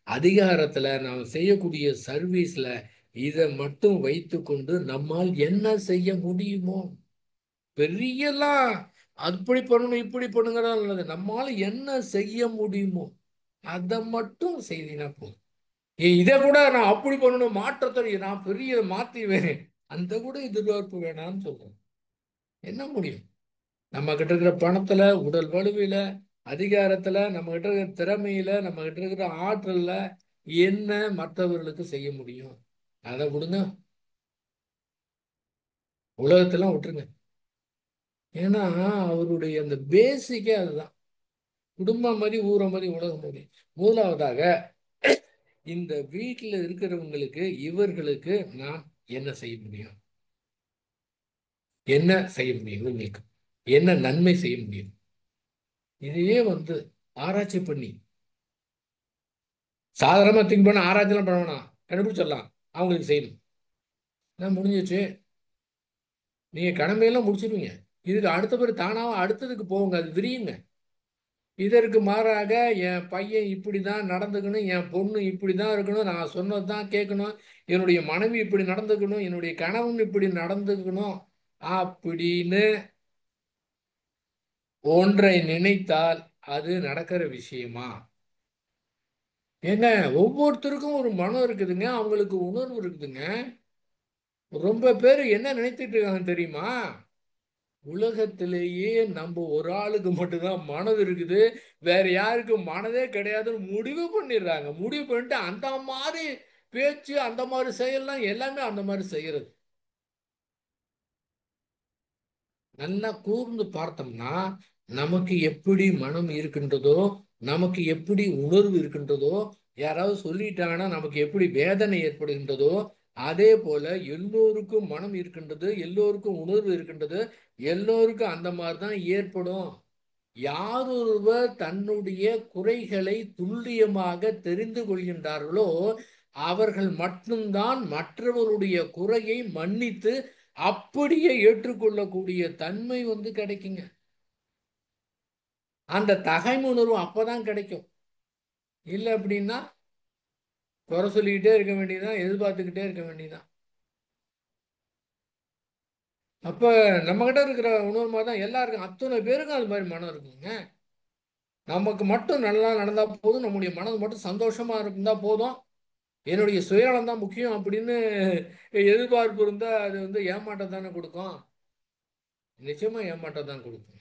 Speaker 1: அதிகாரத்துல, நாம் செய்யக்கூடிய சர்வீஸ்ல இதை மட்டும் வைத்துக்கொண்டு நம்மால் என்ன செய்ய முடியுமோ, பெரியலாம் அப்படி பண்ணணும் இப்படி பண்ணுங்கிறதா நல்லது. நம்மால என்ன செய்ய முடியுமோ அதை மட்டும் செய்தீங்கன்னா போதும். இதை கூட நான் அப்படி பண்ணணும், மாற்றத்தை நான் பெரிய மாத்திவேன், அந்த கூட எதிர்பார்ப்பு வேணாம்னு சொல்றேன். என்ன முடியும்? நம்ம கிட்ட இருக்கிற பணத்துல, உடல் வலுவில, அதிகாரத்துல, நம்ம கிட்ட இருக்கிற திறமையில, நம்ம கிட்ட இருக்கிற ஆற்றல்ல என்ன மற்றவர்களுக்கு செய்ய முடியும்? அதை விடுங்க, உலகத்தெல்லாம் விட்டுருங்க. ஏன்னா அவருடைய அந்த பேசிக்கே அதுதான். குடும்பம் மாதிரி, ஊரை மாதிரி, உலகம் மாதிரி. முதலாவதாக இந்த வீட்டில் இருக்கிறவங்களுக்கு, இவர்களுக்கு நான் என்ன செய்ய முடியும்? என்ன செய்ய முடியும்? இவங்களுக்கு என்ன நன்மை செய்ய முடியும்? இதையே ஆராய்ச்சி பண்ணி, சாதாரணமா திங்க் பண்ண ஆராய்ச்சிலாம் பண்ண வேணாம், கண்டுபிடிச்சிடலாம். அவங்களுக்கு செய்யணும். நான் முடிஞ்சிச்சு, நீங்க கடமையெல்லாம் முடிச்சிருவீங்க. இதுக்கு அடுத்த பேர் தானாக அடுத்ததுக்கு போங்க, அது விரியுங்க. இதற்கு மாறாக என் பையன் இப்படி தான் நடந்துக்கணும், என் பொண்ணு இப்படி தான் இருக்கணும், நான் சொன்னது தான் கேட்கணும், என்னுடைய மனைவி இப்படி நடந்துக்கணும், என்னுடைய கணவன் இப்படி நடந்துக்கணும் அப்படின்னு ஒன்றை நினைத்தால் அது நடக்கிற விஷயமா? ஏங்க, ஒவ்வொருத்தருக்கும் ஒரு மனம் இருக்குதுங்க, அவங்களுக்கு உணர்வு இருக்குதுங்க. ரொம்ப பேர் என்ன நினைச்சிட்டு இருக்காங்க தெரியுமா? உலகத்திலேயே நம்ம ஒரு ஆளுக்கு மட்டும்தான் மனது இருக்குது, வேற யாருக்கும் மனதே கிடையாதுன்னு முடிவு பண்ணிடுறாங்க. முடிவு பண்ணிட்டு அந்த மாதிரி பேச்சு, அந்த மாதிரி செயல்லாம் எல்லாமே அந்த மாதிரி செய்யறது. நல்லா கூர்ந்து பார்த்தோம்னா, நமக்கு எப்படி மனம் இருக்கின்றதோ, நமக்கு எப்படி உணர்வு இருக்கின்றதோ, யாராவது சொல்லிட்டாங்கன்னா நமக்கு எப்படி வேதனை ஏற்படுகின்றதோ, அதே போல எல்லோருக்கும் மனம் இருக்கின்றது, எல்லோருக்கும் உணர்வு இருக்கின்றது, எல்லோருக்கும் அந்த மாதிரி தான் ஏற்படும். யாரொருவர் தன்னுடைய குறைகளை துல்லியமாக தெரிந்து கொள்கின்றார்களோ அவர்கள் மட்டும்தான் மற்றவருடைய குறையை மன்னித்து அப்படியே ஏற்றுக்கொள்ளக்கூடிய தன்மை கிடைக்குங்க. அந்த தகைமை உணர்வு அப்பதான் கிடைக்கும். இல்லை அப்படின்னா குறை சொல்லிக்கிட்டே இருக்க வேண்டியதுதான், எதிர்பார்த்துக்கிட்டே இருக்க வேண்டியதுதான். அப்ப நம்ம கிட்ட இருக்கிற உணர்வு மாதிரி தான் எல்லாருக்கும், அத்தனை பேருக்கும் அது மாதிரி மனம் இருக்குங்க. நமக்கு மட்டும் நல்லா நடந்தா போதும், நம்முடைய மனது மட்டும் சந்தோஷமா இருந்தா போதும், என்னுடைய சுயநலம் தான் முக்கியம் அப்படின்னு எதிர்பார்ப்பு இருந்தா அது ஏமாற்றம் தானே கொடுக்கும். நிச்சயமா ஏமாற்றம் தான் கொடுக்கும்.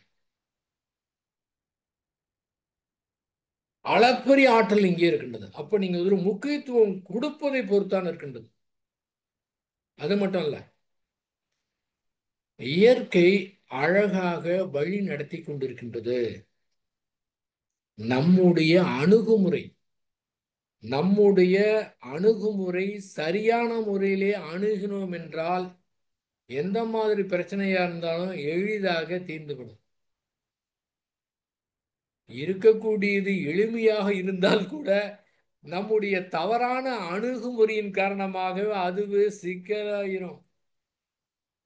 Speaker 1: அளப்பரிய ஆற்றல் இங்கே இருக்கின்றது. அப்ப நீங்க ஒரு முக்கியத்துவம் கொடுப்பதை பொறுத்தான் இருக்கின்றது. அது மட்டும் இல்ல, இயற்கை அழகாக வழி நடத்தி கொண்டிருக்கின்றது. நம்முடைய அணுகுமுறை நம்முடைய அணுகுமுறை சரியான முறையிலே அணுகினோம் என்றால் எந்த மாதிரி பிரச்சனையா இருந்தாலும் எளிதாக தீர்ந்துவிடும். இருக்கக்கூடியது எளிமையாக இருந்தால் கூட நம்முடைய தவறான அணுகுமுறையின் காரணமாக அதுவே சிக்கலாயிரும்.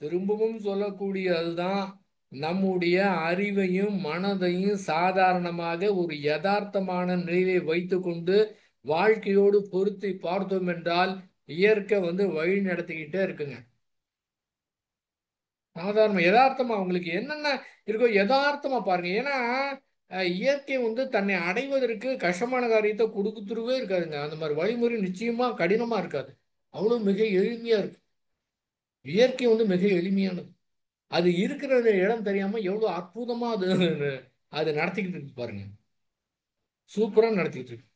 Speaker 1: திரும்பவும் சொல்லக்கூடிய அதுதான், நம்முடைய அறிவையும் மனதையும் சாதாரணமாக ஒரு யதார்த்தமான நிலையை வைத்துக்கொண்டு வாழ்க்கையோடு பொருத்தி பார்த்தோம் என்றால் இயற்கை வழி நடத்திக்கிட்டே இருக்குங்க. சாதாரண யதார்த்தமா உங்களுக்கு என்னென்ன இருக்கோ யதார்த்தமா பாருங்க. ஏன்னா இயற்கை தன்னை அடைவதற்கு கஷ்டமான காரியத்தை கொடுத்துருவே இருக்காதுங்க. அந்த மாதிரி வழிமுறை நிச்சயமா கடினமா இருக்காது. அவ்வளவு மிக எளிமையா இருக்கு. இயற்கை மிக எளிமையானது. அது இருக்கிற இடம் தெரியாம எவ்வளவு அற்புதமா அது அது நடத்திக்கிட்டு இருக்கு பாருங்க. சூப்பரா நடத்திக்கிட்டு இருக்கு.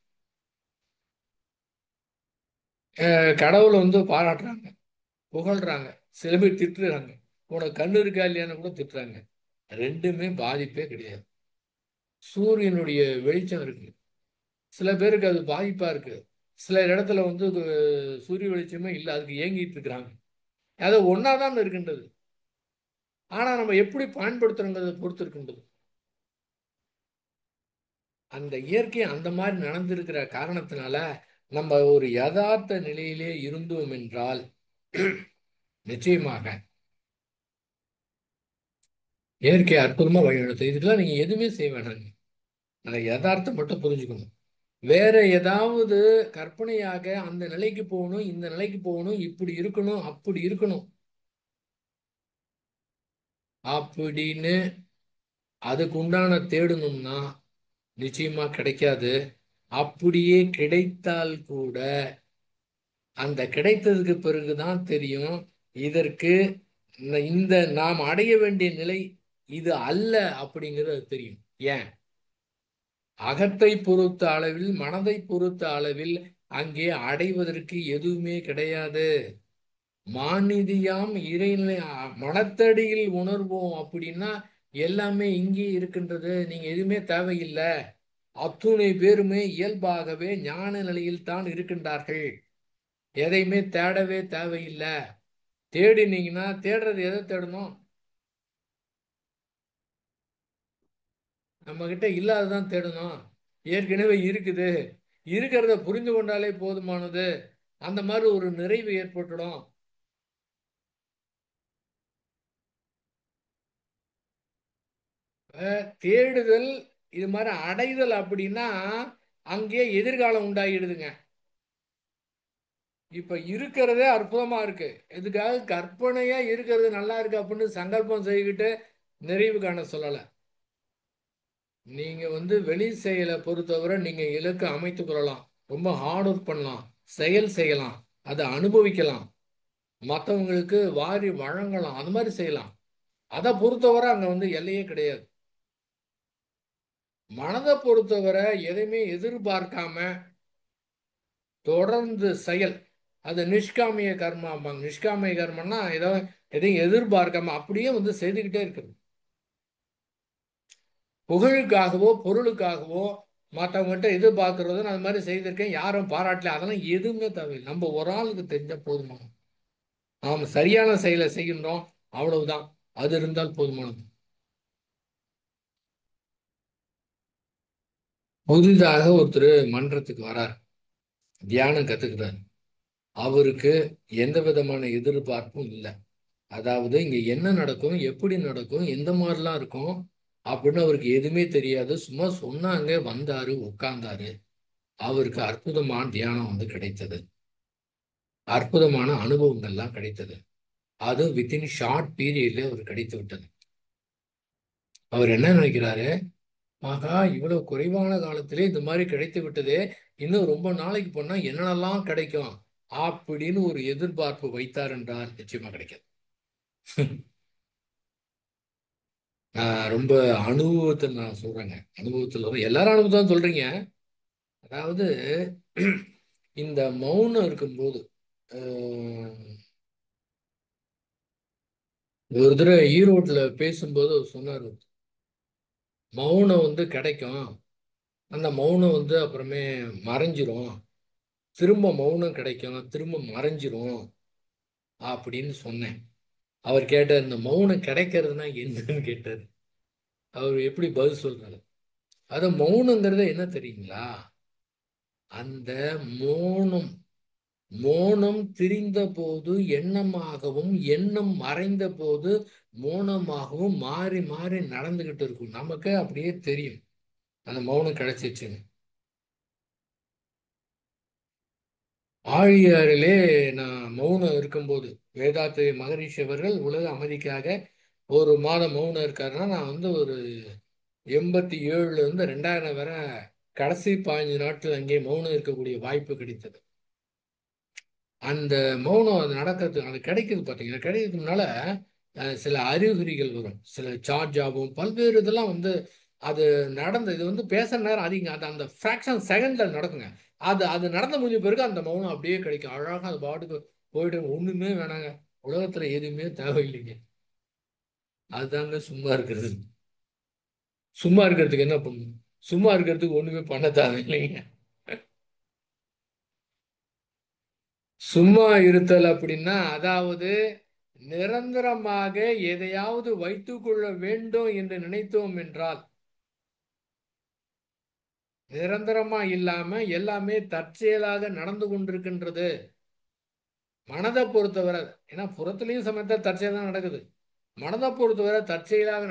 Speaker 1: கடவுளை பாராட்டுறாங்க, புகழ்றாங்க, சில பேர் திட்டுறாங்க. உனக்கு கண்ணு இருக்கா இல்லையான்னு கூட திட்டுறாங்க. ரெண்டுமே பாதிப்பே கிடையாது. சூரியனுடைய வெளிச்சம் இருக்கு, சில பேருக்கு அது பாதிப்பா இருக்கு. சில இடத்துல சூரிய வெளிச்சமே இல்லை, அதுக்கு ஏங்கிட்டு இருக்கிறாங்க. அது ஒன்னாதான் இருக்கின்றது. ஆனா நம்ம எப்படி பயன்படுத்துறோங்கிறத பொறுத்து இருக்கின்றது. அந்த இயற்கை அந்த மாதிரி நடந்திருக்கிற காரணத்தினால நம்ம ஒரு யதார்த்த நிலையிலே இருந்தோம் என்றால் நிச்சயமாக இயற்கை அற்புதமா வழிநடத்தும். இதுக்கெல்லாம் நீங்க எதுவுமே செய்ய வேணாங்க. அந்த யதார்த்தம் மட்டும் புரிஞ்சுக்கணும். வேற ஏதாவது கற்பனையாக அந்த நிலைக்கு போகணும், இந்த நிலைக்கு போகணும், இப்படி இருக்கணும், அப்படி இருக்கணும் அப்படின்னு அதுக்கு உண்டான தேடணும்னா நிச்சயமா கிடைக்காது. அப்படியே கிடைத்தால் கூட அந்த கிடைத்ததுக்கு பிறகுதான் தெரியும் இதற்கு இந்த நாம் அடைய வேண்டிய நிலை இது அல்ல அப்படிங்கிறது தெரியும். ஏன்? அகத்தை பொறுத்த அளவில், மனதை பொறுத்த அளவில் அங்கே அடைவதற்கு எதுவுமே கிடையாது. மாநிதியாம் இறைநிலை மனத்தடியில் உணர்வோம் அப்படின்னா எல்லாமே இங்கே இருக்கின்றது. நீங்க எதுவுமே தேவையில்லை. அத்துணை பேருமே இயல்பாகவே ஞான நிலையில் தான் இருக்கின்றார்கள். எதையுமே தேடவே தேவையில்லை. தேடினீங்கன்னா தேடுறது எதை தேடணும்? நம்ம கிட்ட இல்லாததான் தேடணும். ஏற்கனவே இருக்குது, இருக்கிறத புரிந்து கொண்டாலே போதுமானது. அந்த மாதிரி ஒரு நிறைவு ஏற்பட்டுடும். தேடுதல் இது மாதிரி அடைதல் அப்படின்னா அங்கேயே எதிர்காலம் உண்டாகிடுதுங்க. இப்ப இருக்கிறதே அற்புதமா இருக்கு, இதுக்காக கற்பனையா இருக்கிறது நல்லா இருக்கு அப்படின்னு சங்கல்பம் செய்துக்கிட்டு நிறைவு காண சொல்லல. நீங்க வெளி செயலை பொறுத்தவரை நீங்க இலக்கு அமைத்துக் கொள்ளலாம், ரொம்ப ஹார்ட் ஒர்க் பண்ணலாம், செயல் செய்யலாம், அதை அனுபவிக்கலாம், மற்றவங்களுக்கு வாரி வழங்கலாம், அது மாதிரி செய்யலாம். அதை பொறுத்தவரை அங்க எல்லையே கிடையாது. மனதை பொறுத்தவரை எதையுமே எதிர்பார்க்காம தொடர்ந்து செயல், அது நிஷ்காமிய கர்மாம்பாங்க. நிஷ்காமிய கர்மம்னா ஏதோ எதையும் எதிர்பார்க்காம அப்படியே செய்துக்கிட்டே இருக்குது. புகழுக்காகவோ பொருளுக்காகவோ மற்றவங்ககிட்ட எதிர்பார்க்கறதுன்னு அது மாதிரி செய்திருக்கேன், யாரும் பாராட்டல, அதெல்லாம் எதுவுமே தேவையில்லை. நம்ம ஒரு ஆளுக்கு தெரிஞ்ச போதுமானது. நாம் சரியான செயலை செய்கின்றோம், அவ்வளவுதான். அது இருந்தால் போதுமானது. புதிதாக ஒருத்தர் மன்றத்துக்கு வரார், தியானம் கத்துக்கிறார். அவருக்கு எந்த விதமான எதிர்பார்ப்பும் இல்லை. அதாவது இங்க என்ன நடக்கும், எப்படி நடக்கும், எந்த மாதிரிலாம் இருக்கும் அப்படின்னு அவருக்கு எதுவுமே தெரியாது. சும்மா சொன்னாங்க, வந்தாரு, உட்கார்ந்தாரு. அவருக்கு அற்புதமான தியானம் கிடைத்தது. அற்புதமான அனுபவங்கள்லாம் கிடைத்தது. அது வித்தின் ஷார்ட் பீரியட்ல அவர் கிடைத்து விட்டது. அவர் என்ன நினைக்கிறாரு? ஆகா, இவ்வளவு குறைவான காலத்திலே இந்த மாதிரி கிடைத்து விட்டதே, இன்னும் ரொம்ப நாளைக்கு போனா என்னென்னலாம் கிடைக்கும் அப்படின்னு ஒரு எதிர்பார்ப்பு வைத்தார் என்றால் நிச்சயமா கிடைக்காது. ரொம்ப அனுபவத்தில் நான் சொல்றேங்க. அனுபவத்தில் எல்லாரும் அனுபவம் சொல்றீங்க. அதாவது இந்த மௌனம் இருக்கும்போது ஒரு தடவை ஈரோட்ல பேசும்போது அவர் சொன்னாரு, மௌனம் கிடைக்கும். அந்த மௌனம் அப்புறமே மறைஞ்சிரும். திரும்ப மௌனம் கிடைக்கும், திரும்ப மறைஞ்சிரும் அப்படின்னு சொன்னேன். அவர் கேட்டார், இந்த மௌனம் கிடைக்கிறதுனா என்னன்னு கேட்டார். அவர் எப்படி பதில் சொல்றாரு? அது மௌனங்கிறது என்ன தெரியுங்களா? அந்த மௌனம் மோனம் திரிந்த போது எண்ணமாகவும், எண்ணம் மறைந்த போது மோனமாகவும் மாறி மாறி நடந்துகிட்டு இருக்கும். நமக்கு அப்படியே தெரியும் அந்த மௌனம் கிடைச்சிச்சுன்னு. ஆழியாறிலே நான் மௌனம் இருக்கும்போது, வேதாத்திரி மகரிஷி அவர்கள் உலக அமைதிக்காக ஒரு மாதம் மௌனம் இருக்காருன்னா, நான் ஒரு 87ல இருந்து 2000 வரை கடைசி 15 நாட்கள் அங்கே மௌனம் இருக்கக்கூடிய வாய்ப்பு கிடைத்தது. அந்த மௌனம் அது நடக்கிறது, அது கிடைக்குது பார்த்தீங்கன்னா, கிடைக்கிறதுனால சில அறிகுறிகள் வரும், சில சார்ஜ் ஆகும், பல்வேறு இதெல்லாம் அது நடந்த இது பேசுற நேரம் அதிகம், அது அந்த ஃப்ராக்ஷன் செகண்ட்ல நடக்குங்க. அது அது நடந்து முடிஞ்ச பிறகு அந்த மௌனம் அப்படியே கிடைக்கும். அழகாக அது பாட்டுக்கு போயிட்டு ஒண்ணுமே வேணாங்க. உலகத்துல எதுவுமே தேவையில்லைங்க. அதுதாங்க சும்மா இருக்கிறது. சும்மா இருக்கிறதுக்கு என்ன பண்ணணும்? சும்மா இருக்கிறதுக்கு ஒண்ணுமே பண்ண தேவையில்லைங்க. சும்மா இருத்தல் அப்படின்னா, அதாவது நிரந்தரமாக எதையாவது வைத்துக்கொள்ள வேண்டும் என்று நினைத்தோம் என்றால், நிரந்தரமா இல்லாம எல்லாமே தற்செயலாக நடந்து கொண்டிருக்கின்றது. மனதை பொறுத்தவரை, ஏன்னா புறத்திலையும் சமயத்தை தற்செயல் தான் நடக்குது. மனதை பொறுத்தவரை தற்செயலாக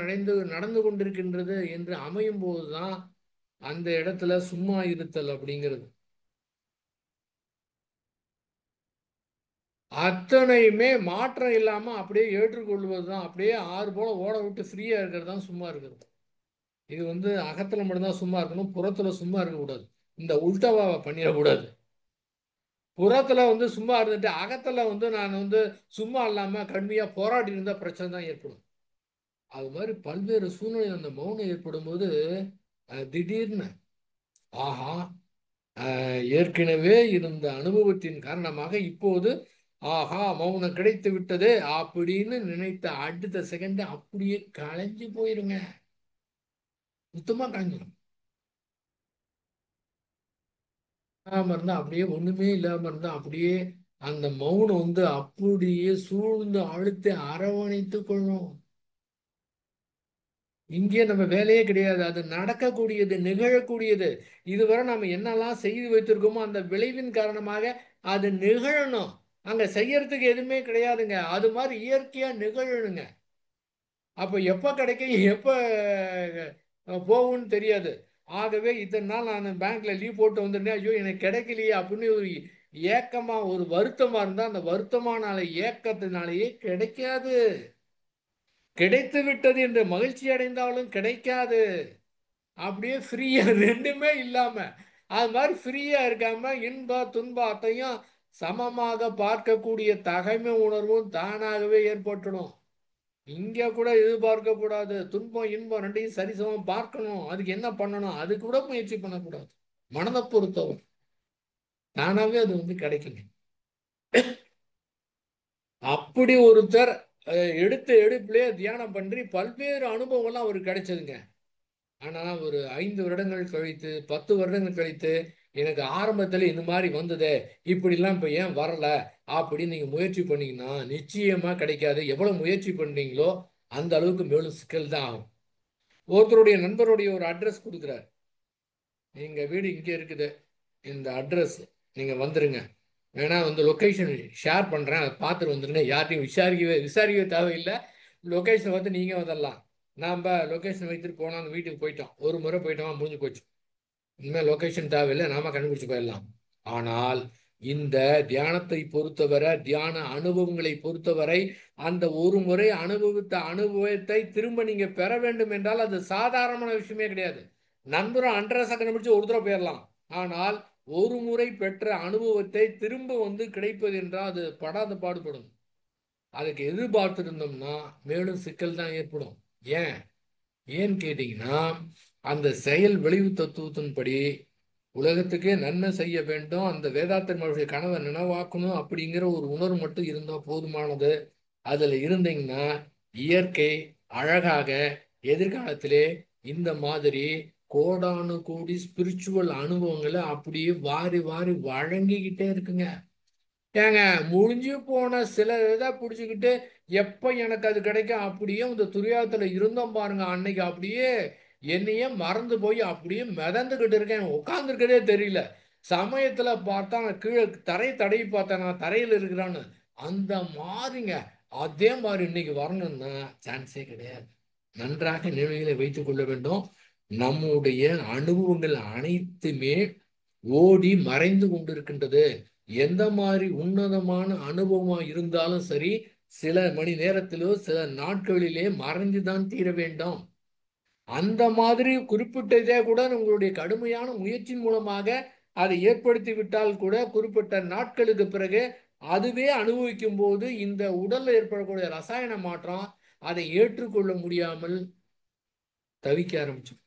Speaker 1: நடந்து கொண்டிருக்கின்றது என்று அமையும் போதுதான் அந்த இடத்துல சும்மா இருத்தல் அப்படிங்கிறது. அத்தனையுமே மாற்றம் இல்லாம அப்படியே ஏற்றுக்கொள்வதுதான். அப்படியே ஆறு போல ஓட விட்டு ஃப்ரீயா இருக்கிறது தான் சும்மா இருக்கிறது. இது அகத்துல மட்டும்தான் சும்மா இருக்கணும், புறத்துல சும்மா இருக்கக்கூடாது. இந்த உல்டாவா பண்ணிடக்கூடாது. புறத்துல சும்மா இருந்துட்டு அகத்துல நான் சும்மா இல்லாம கடுமையா போராடி இருந்தா பிரச்சனை தான் ஏற்படும். அது மாதிரி பல்வேறு சூழ்நிலை அந்த மௌனம் ஏற்படும் போது திடீர்னு ஆஹா, ஏற்கனவே இருந்த அனுபவத்தின் காரணமாக இப்போது ஆஹா மௌனம் கிடைத்து விட்டது அப்படின்னு நினைத்த அடுத்த செகண்ட் அப்படியே களைஞ்சு போயிருங்க. சுத்தமா களைஞ்சிடும். இல்லாம இருந்தா அப்படியே ஒண்ணுமே இல்லாம இருந்தா அப்படியே அந்த மௌனம் அப்படியே சூழ்ந்து அழுத்தி அரவணைத்து கொள்ளும். இங்கே நம்ம வேலையே கிடையாது, அது நடக்கக்கூடியது, நிகழக்கூடியது. இதுவரை நம்ம என்னெல்லாம் செய்து வைத்திருக்கோமோ அந்த விளைவின் காரணமாக அது நிகழணும். அங்க செய்யறதுக்கு எதுவுமே கிடையாதுங்க. அது மாதிரி இயற்கையா நிகழணுங்க. அப்ப எப்ப கிடைக்கும், எப்ப போகும்னு தெரியாது. ஆகவே இத்தனை நாள் நான் பேங்க்ல லீவ் போட்டு வந்திருந்தேன், ஐயோ எனக்கு கிடைக்கலையே அப்படின்னு ஒரு ஏக்கமா ஒரு வருத்தமா இருந்தா, அந்த வருத்தமான ஏக்கத்தினாலேயே கிடைக்காது. கிடைத்து விட்டது என்று மகிழ்ச்சி அடைந்தாலும் கிடைக்காது. அப்படியே ஃப்ரீயா ரெண்டுமே இல்லாம அது மாதிரி ஃப்ரீயா இருக்காம இன்ப துன்பத்தையும் சமமாக பார்க்கக்கூடிய தகைமை உணர்வும் தானாகவே ஏற்பட்டுடும். இங்க கூட எதிர்பார்க்க கூடாது. துன்பம் இன்பம் ரெண்டையும் சரிசமம் பார்க்கணும். அதுக்கு என்ன பண்ணணும், அதுக்கு கூட முயற்சி பண்ணக்கூடாது. மனதை பொறுத்தவரை தானாவே அது கிடைக்குங்க. அப்படி ஒருத்தர் எடுத்த எடுப்பிலே தியானம் பண்ணி பல்வேறு அனுபவங்கள்லாம் அவருக்கு கிடைச்சதுங்க. ஆனா ஒரு 5 வருடங்கள் கழித்து 10 வருடங்கள் கழித்து எனக்கு ஆரம்பத்துல இந்த மாதிரி வந்ததே, இப்படிலாம் இப்ப ஏன் வரல அப்படின்னு நீங்க முயற்சி பண்ணீங்கன்னா நிச்சயமா கிடைக்காது. எவ்வளவு முயற்சி பண்ணீங்களோ அந்த அளவுக்கு மேலும் சிக்கல் தான் ஆகும். ஒருத்தருடைய நண்பருடைய ஒரு அட்ரஸ் கொடுக்குறாரு. எங்க வீடு இங்க இருக்குது, இந்த அட்ரஸ் நீங்க வந்துருங்க, வேணா லொக்கேஷன் ஷேர் பண்றேன், அதை பார்த்துட்டு வந்துருங்க. யார்ட்டையும் விசாரிக்கவே தேவையில்லை. லொக்கேஷன் நீங்க வந்துடலாம். நாம லொக்கேஷன் வைத்துட்டு போனோம், அந்த வீட்டுக்கு போயிட்டோம், ஒரு முறை போயிட்டோம், முடிஞ்சு போச்சு. இனிமேல் லொகேஷன் தேவையில்லை, நாம கண்டுபிடிச்சு போயிடலாம். ஆனால் இந்த தியானத்தை பொறுத்தவரை, தியான அனுபவங்களை பொறுத்தவரை, அந்த ஒரு முறை அனுபவித்த அனுபவத்தை திரும்ப நீங்க பெற வேண்டும் என்றால் அது சாதாரணமான விஷயமே கிடையாது. நண்பரும் அட்ரஸை கண்டுபிடிச்சு ஒரு தடவை போயிடலாம். ஆனால் ஒரு முறை பெற்ற அனுபவத்தை திரும்ப கிடைப்பது என்றால் அது படாத பாடுபடும். அதுக்கு எதிர்பார்த்திருந்தோம்னா மேலும் சிக்கல் தான் ஏற்படும். ஏன் ஏன்னு கேட்டீங்கன்னா, அந்த செயல் விளைவு தத்துவத்தின்படி உலகத்துக்கே நன்மை செய்ய வேண்டும், அந்த வேதாத்திரனுடைய கனவை நினைவாக்கணும் அப்படிங்கிற ஒரு உணர்வு மட்டும் இருந்தால் போதுமானது. அதில் இருந்தீங்கன்னா இயற்கை அழகாக எதிர்காலத்திலே இந்த மாதிரி கோடானு கோடி ஸ்பிரிச்சுவல் அனுபவங்களை அப்படியே வாரி வாரி வழங்கிக்கிட்டே இருக்குங்க. ஏங்க, முடிஞ்சு போன சில இதை பிடிச்சிக்கிட்டு எப்போ எனக்கு அது கிடைக்கும் அப்படியே இந்த துரியாத்துல இருந்தோம் பாருங்க, அன்னைக்கு அப்படியே என்னையே மறந்து போய் அப்படியே மிதந்துக்கிட்டு இருக்கேன். உட்காந்துருக்கதே தெரியல. சமயத்துல பார்த்தா நான் கீழே தரையை தடவி பார்த்தேன், நான் தரையில் இருக்கிறான்னு. அந்த மாதிரிங்க. அதே மாதிரி இன்னைக்கு வரணும்னா சான்ஸே கிடையாது. நன்றாக நினைவுகளை வைத்துக் கொள்ள வேண்டும். நம்முடைய அனுபவங்கள் அனைத்துமே ஓடி மறைந்து கொண்டிருக்கின்றது. எந்த மாதிரி உன்னதமான அனுபவமா இருந்தாலும் சரி, சில மணி நேரத்திலோ சில நாட்களிலே மறைந்துதான் தீர வேண்டும். அந்த மாதிரி குறிப்பிட்டதே கூட உங்களுடைய கடுமையான முயற்சியின் மூலமாக அதை ஏற்படுத்தி விட்டால் கூட குறிப்பிட்ட நாட்களுக்கு பிறகு அதுவே அனுபவிக்கும் போது இந்த உடல்ல ஏற்படக்கூடிய ரசாயன மாற்றம் அதை ஏற்றுக்கொள்ள முடியாமல் தவிக்க ஆரம்பிச்சோம்.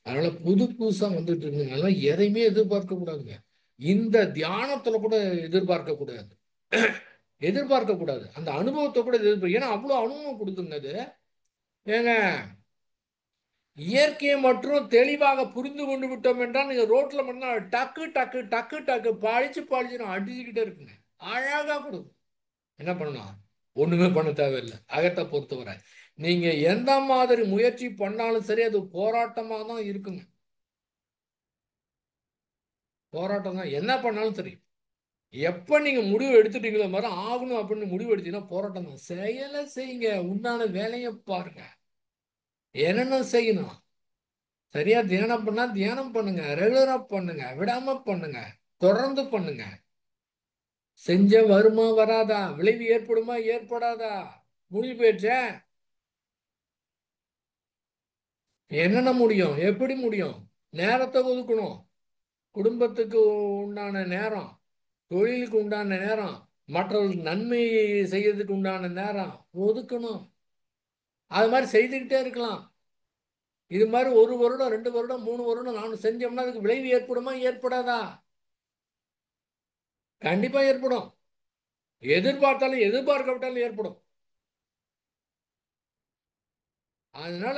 Speaker 1: அதனால புது புதுசா வந்துட்டு இருக்குங்க. எதையுமே எதிர்பார்க்க கூடாதுங்க. இந்த தியானத்துல கூட எதிர்பார்க்க கூடாது. எதிர்பார்க்க கூடாது. அந்த அனுபவத்தை கூட எதிர்பார்க்க, ஏன்னா அவ்வளவு அனுபவம் கொடுத்துங்க அது. ஏங்க, இயற்கையை மற்றும் தெளிவாக புரிந்து கொண்டு விட்டோம் என்றால் நீங்க ரோட்ல பண்ணா டக்கு டக்கு டக்கு டக்கு பழிச்சு பழிச்சுன்னு அடிச்சுக்கிட்டே இருக்குங்க. அழகா கொடுக்கும். என்ன பண்ணலாம்? ஒண்ணுமே பண்ண தேவையில்லை. அகத்தை பொறுத்தவரை நீங்க எந்த மாதிரி முயற்சி பண்ணாலும் சரி, அது போராட்டமா தான் இருக்குங்க. போராட்டம் தான். என்ன பண்ணாலும் சரி, எப்ப நீங்க முடிவு எடுத்துட்டீங்களோ மாதிரி ஆகணும் அப்படின்னு முடிவு எடுத்தீங்கன்னா போராட்டம் தான். செயலை செய்யுங்க. உண்டான வேலையை பாருங்க. என்னென்ன செய்யணும்? சரியா தியானம் பண்ணா தியானம் பண்ணுங்க. ரெகுலரா பண்ணுங்க. விடாம பண்ணுங்க. தொடர்ந்து பண்ணுங்க. செஞ்ச வருமா வராதா? விளைவு ஏற்படுமா ஏற்படாதா? முடிவு போயிடுச்சே. என்னென்ன முடியும்? எப்படி முடியும்? நேரத்தை ஒதுக்கணும். குடும்பத்துக்கு உண்டான நேரம், தொழிலுக்கு உண்டான நேரம், மற்றவர்களுக்கு நன்மை செய்யறதுக்கு உண்டான நேரம் ஒதுக்கணும். அது மாதிரி செய்துக்கிட்டே இருக்கலாம். இது மாதிரி 1 வருடம் 2 வருடம் 3 வருடம் நான் செஞ்சோம்னா அதுக்கு விளைவு ஏற்படுமா ஏற்படாதா? கண்டிப்பா ஏற்படும். எதிர்பார்த்தாலும் எதிர்பார்க்கப்பட்டாலும் ஏற்படும். அதனால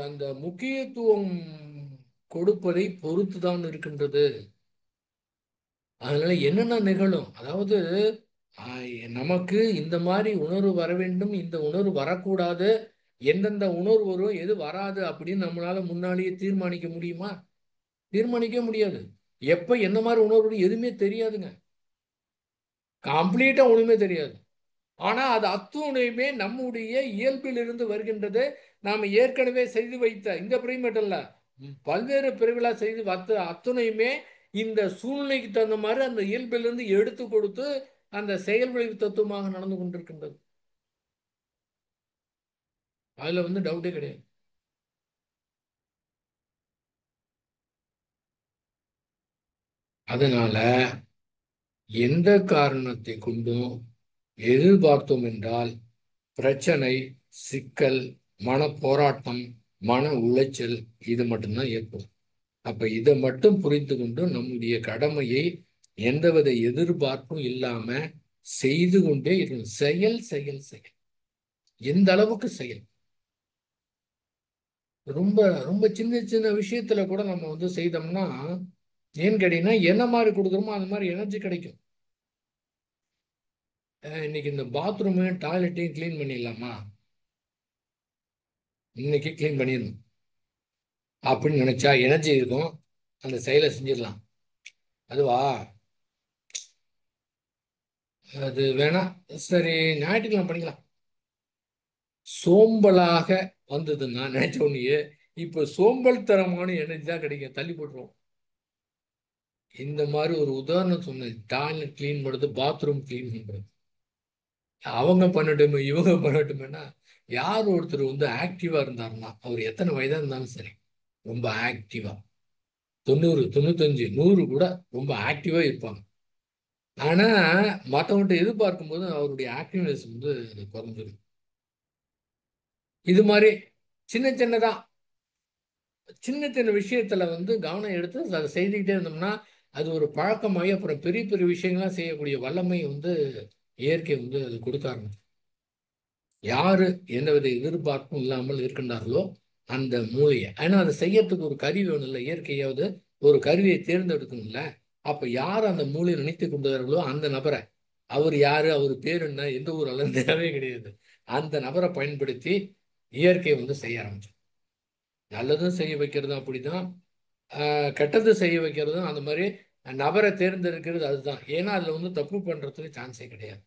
Speaker 1: அந்த முக்கியத்துவம் கொடுப்பதை பொறுத்து தான் இருக்கின்றது. அதனால என்னென்ன நிகழும், அதாவது நமக்கு இந்த மாதிரி உணர்வு வர வேண்டும், இந்த உணர்வு வரக்கூடாது, எந்தெந்த உணர்வு வரும் எது வராது அப்படின்னு நம்மளால முன்னாலேயே தீர்மானிக்க முடியுமா? தீர்மானிக்க முடியாது. எப்ப என்ன மாதிரி உணர்வு வரும் எதுவுமே தெரியாதுங்க. கம்ப்ளீட்டா ஒண்ணுமே தெரியாது. ஆனா அது அத்துணையுமே நம்முடைய இயல்பிலிருந்து வருகின்றது. நாம் ஏற்கனவே செய்து வைத்த இந்த பிறவி மட்டும் இல்ல, பல்வேறு பிறவிலா செய்து வைத்த அத்துணையுமே இந்த சூழ்நிலைக்கு தகுந்த மாதிரி அந்த இயல்பிலிருந்து எடுத்து கொடுத்து அந்த செயல் விளைவு தத்துவமாக நடந்து கொண்டிருக்கின்றது. அதுல டவுட்டே கிடையாது. அதனால எந்த காரணத்தை கொண்டும் எதிர்பார்த்தோம் என்றால் பிரச்சனை, சிக்கல், மன போராட்டம், மன உளைச்சல் இது மட்டும்தான் ஏற்படும். அப்ப இதை மட்டும் புரிந்து கொண்டு நம்முடைய கடமையை எந்தவித எதிர்பார்ப்பும் இல்லாம செய்து கொண்டே இருக்கணும். செயல் செயல் செயல். எந்த அளவுக்கு செயல்? ரொம்ப ரொம்ப சின்ன சின்ன விஷயத்துல கூட நம்ம செய்தோம்னா, ஏன்னு கேட்டீங்கன்னா என்ன மாதிரி கொடுக்குறோமோ அந்த மாதிரி எனர்ஜி கிடைக்கும். இன்னைக்கு இந்த பாத்ரூமு டாய்லெட்டையும் கிளீன் பண்ணிடலாமா, இன்னைக்கு கிளீன் பண்ணிடணும் அப்படின்னு நினைச்சா எனர்ஜி இருக்கும். அந்த செயலை செஞ்சிடலாம். அதுவா? அது வேணா. சரி, ஞாயிற்றுக்கிழமை பண்ணிக்கலாம். சோம்பலாக வந்ததுன்னா நினைச்ச உடனே இப்ப சோம்பல் தரமான எனர்ஜி தான் கிடைக்கும், தள்ளி போட்டுருவோம். இந்த மாதிரி ஒரு உதாரணம் சொன்னேன். டாய்லெட் கிளீன் பண்ணுறது, பாத்ரூம் கிளீன் பண்ணுறது. அவங்க பண்ணட்டுமே இவங்க பண்ணட்டுமேனா, யார் ஒருத்தர் ஆக்டிவா இருந்தாருன்னா அவர் எத்தனை வயதா இருந்தாலும் சரி ரொம்ப ஆக்டிவா, 90 95 100 கூட ரொம்ப ஆக்டிவா இருப்பாங்க. ஆனா மற்றவங்கள்ட்ட எதிர்பார்க்கும் போது அவருடைய ஆக்டிவ்னஸ் அது குறைஞ்சிடும். இது மாதிரி சின்ன சின்னதா சின்ன சின்ன விஷயத்துல கவனம் எடுத்து அதை செய்துக்கிட்டே இருந்தோம்னா அது ஒரு பழக்கமாகி அப்புறம் பெரிய பெரிய விஷயங்கள்லாம் செய்யக்கூடிய வல்லமை இயற்கை அது கொடுக்க ஆரம்பிக்கும். யாரு எந்தவித எதிர்பார்ப்பும் இல்லாமல் இருக்கின்றார்களோ அந்த மூளையை, ஏன்னா அதை செய்யறதுக்கு ஒரு கருவி வேணும் இல்லை, இயற்கையாவது ஒரு கருவியை தேர்ந்தெடுக்கணும்ல. அப்ப யார் அந்த மூளையை நினைத்து கொண்டார்களோ அந்த நபரை, அவர் யாரு, அவர் பேர் என்ன, எந்த ஊர் அல்லது தேவையே கிடையாது, அந்த நபரை பயன்படுத்தி இயற்கை வந்து செய்ய ஆரம்பிச்சு. நல்லதும் செய்ய வைக்கிறதும் அப்படிதான், கெட்டது செய்ய வைக்கிறதும் அந்த மாதிரி. நபரை தேர்ந்தெடுக்கிறது அதுதான். ஏன்னா அதுல வந்து தப்பு பண்றதுக்கு சான்ஸே கிடையாது.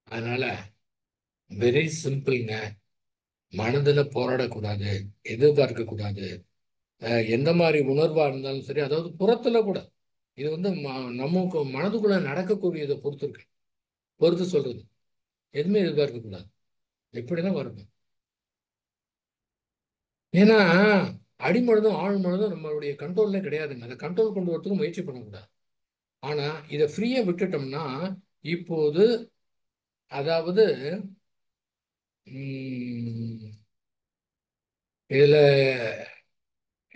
Speaker 1: அதனால வெரி சிம்பிள்ங்க. மனதில் போராடக்கூடாது, எதிர்பார்க்க கூடாது. எந்த மாதிரி உணர்வா இருந்தாலும் சரி, அதாவது புறத்துல கூட இது வந்து நமக்கு மனதுக்குள்ள நடக்கக்கூடியதை பொறுத்து இருக்கு, பொறுத்து சொல்றது. எதுவுமே எதிர்பார்க்க கூடாது, எப்படிதான் வரும். ஏன்னா அடிமனதும் ஆழ்மனதும் நம்மளுடைய கண்ட்ரோல்ல கிடையாதுங்க. அதை கண்ட்ரோல் கொண்டு வரதுக்கு முயற்சி பண்ணக்கூடாது. ஆனா இதை ஃப்ரீயா விட்டுட்டோம்னா, இப்போது அதாவது உம், இதுல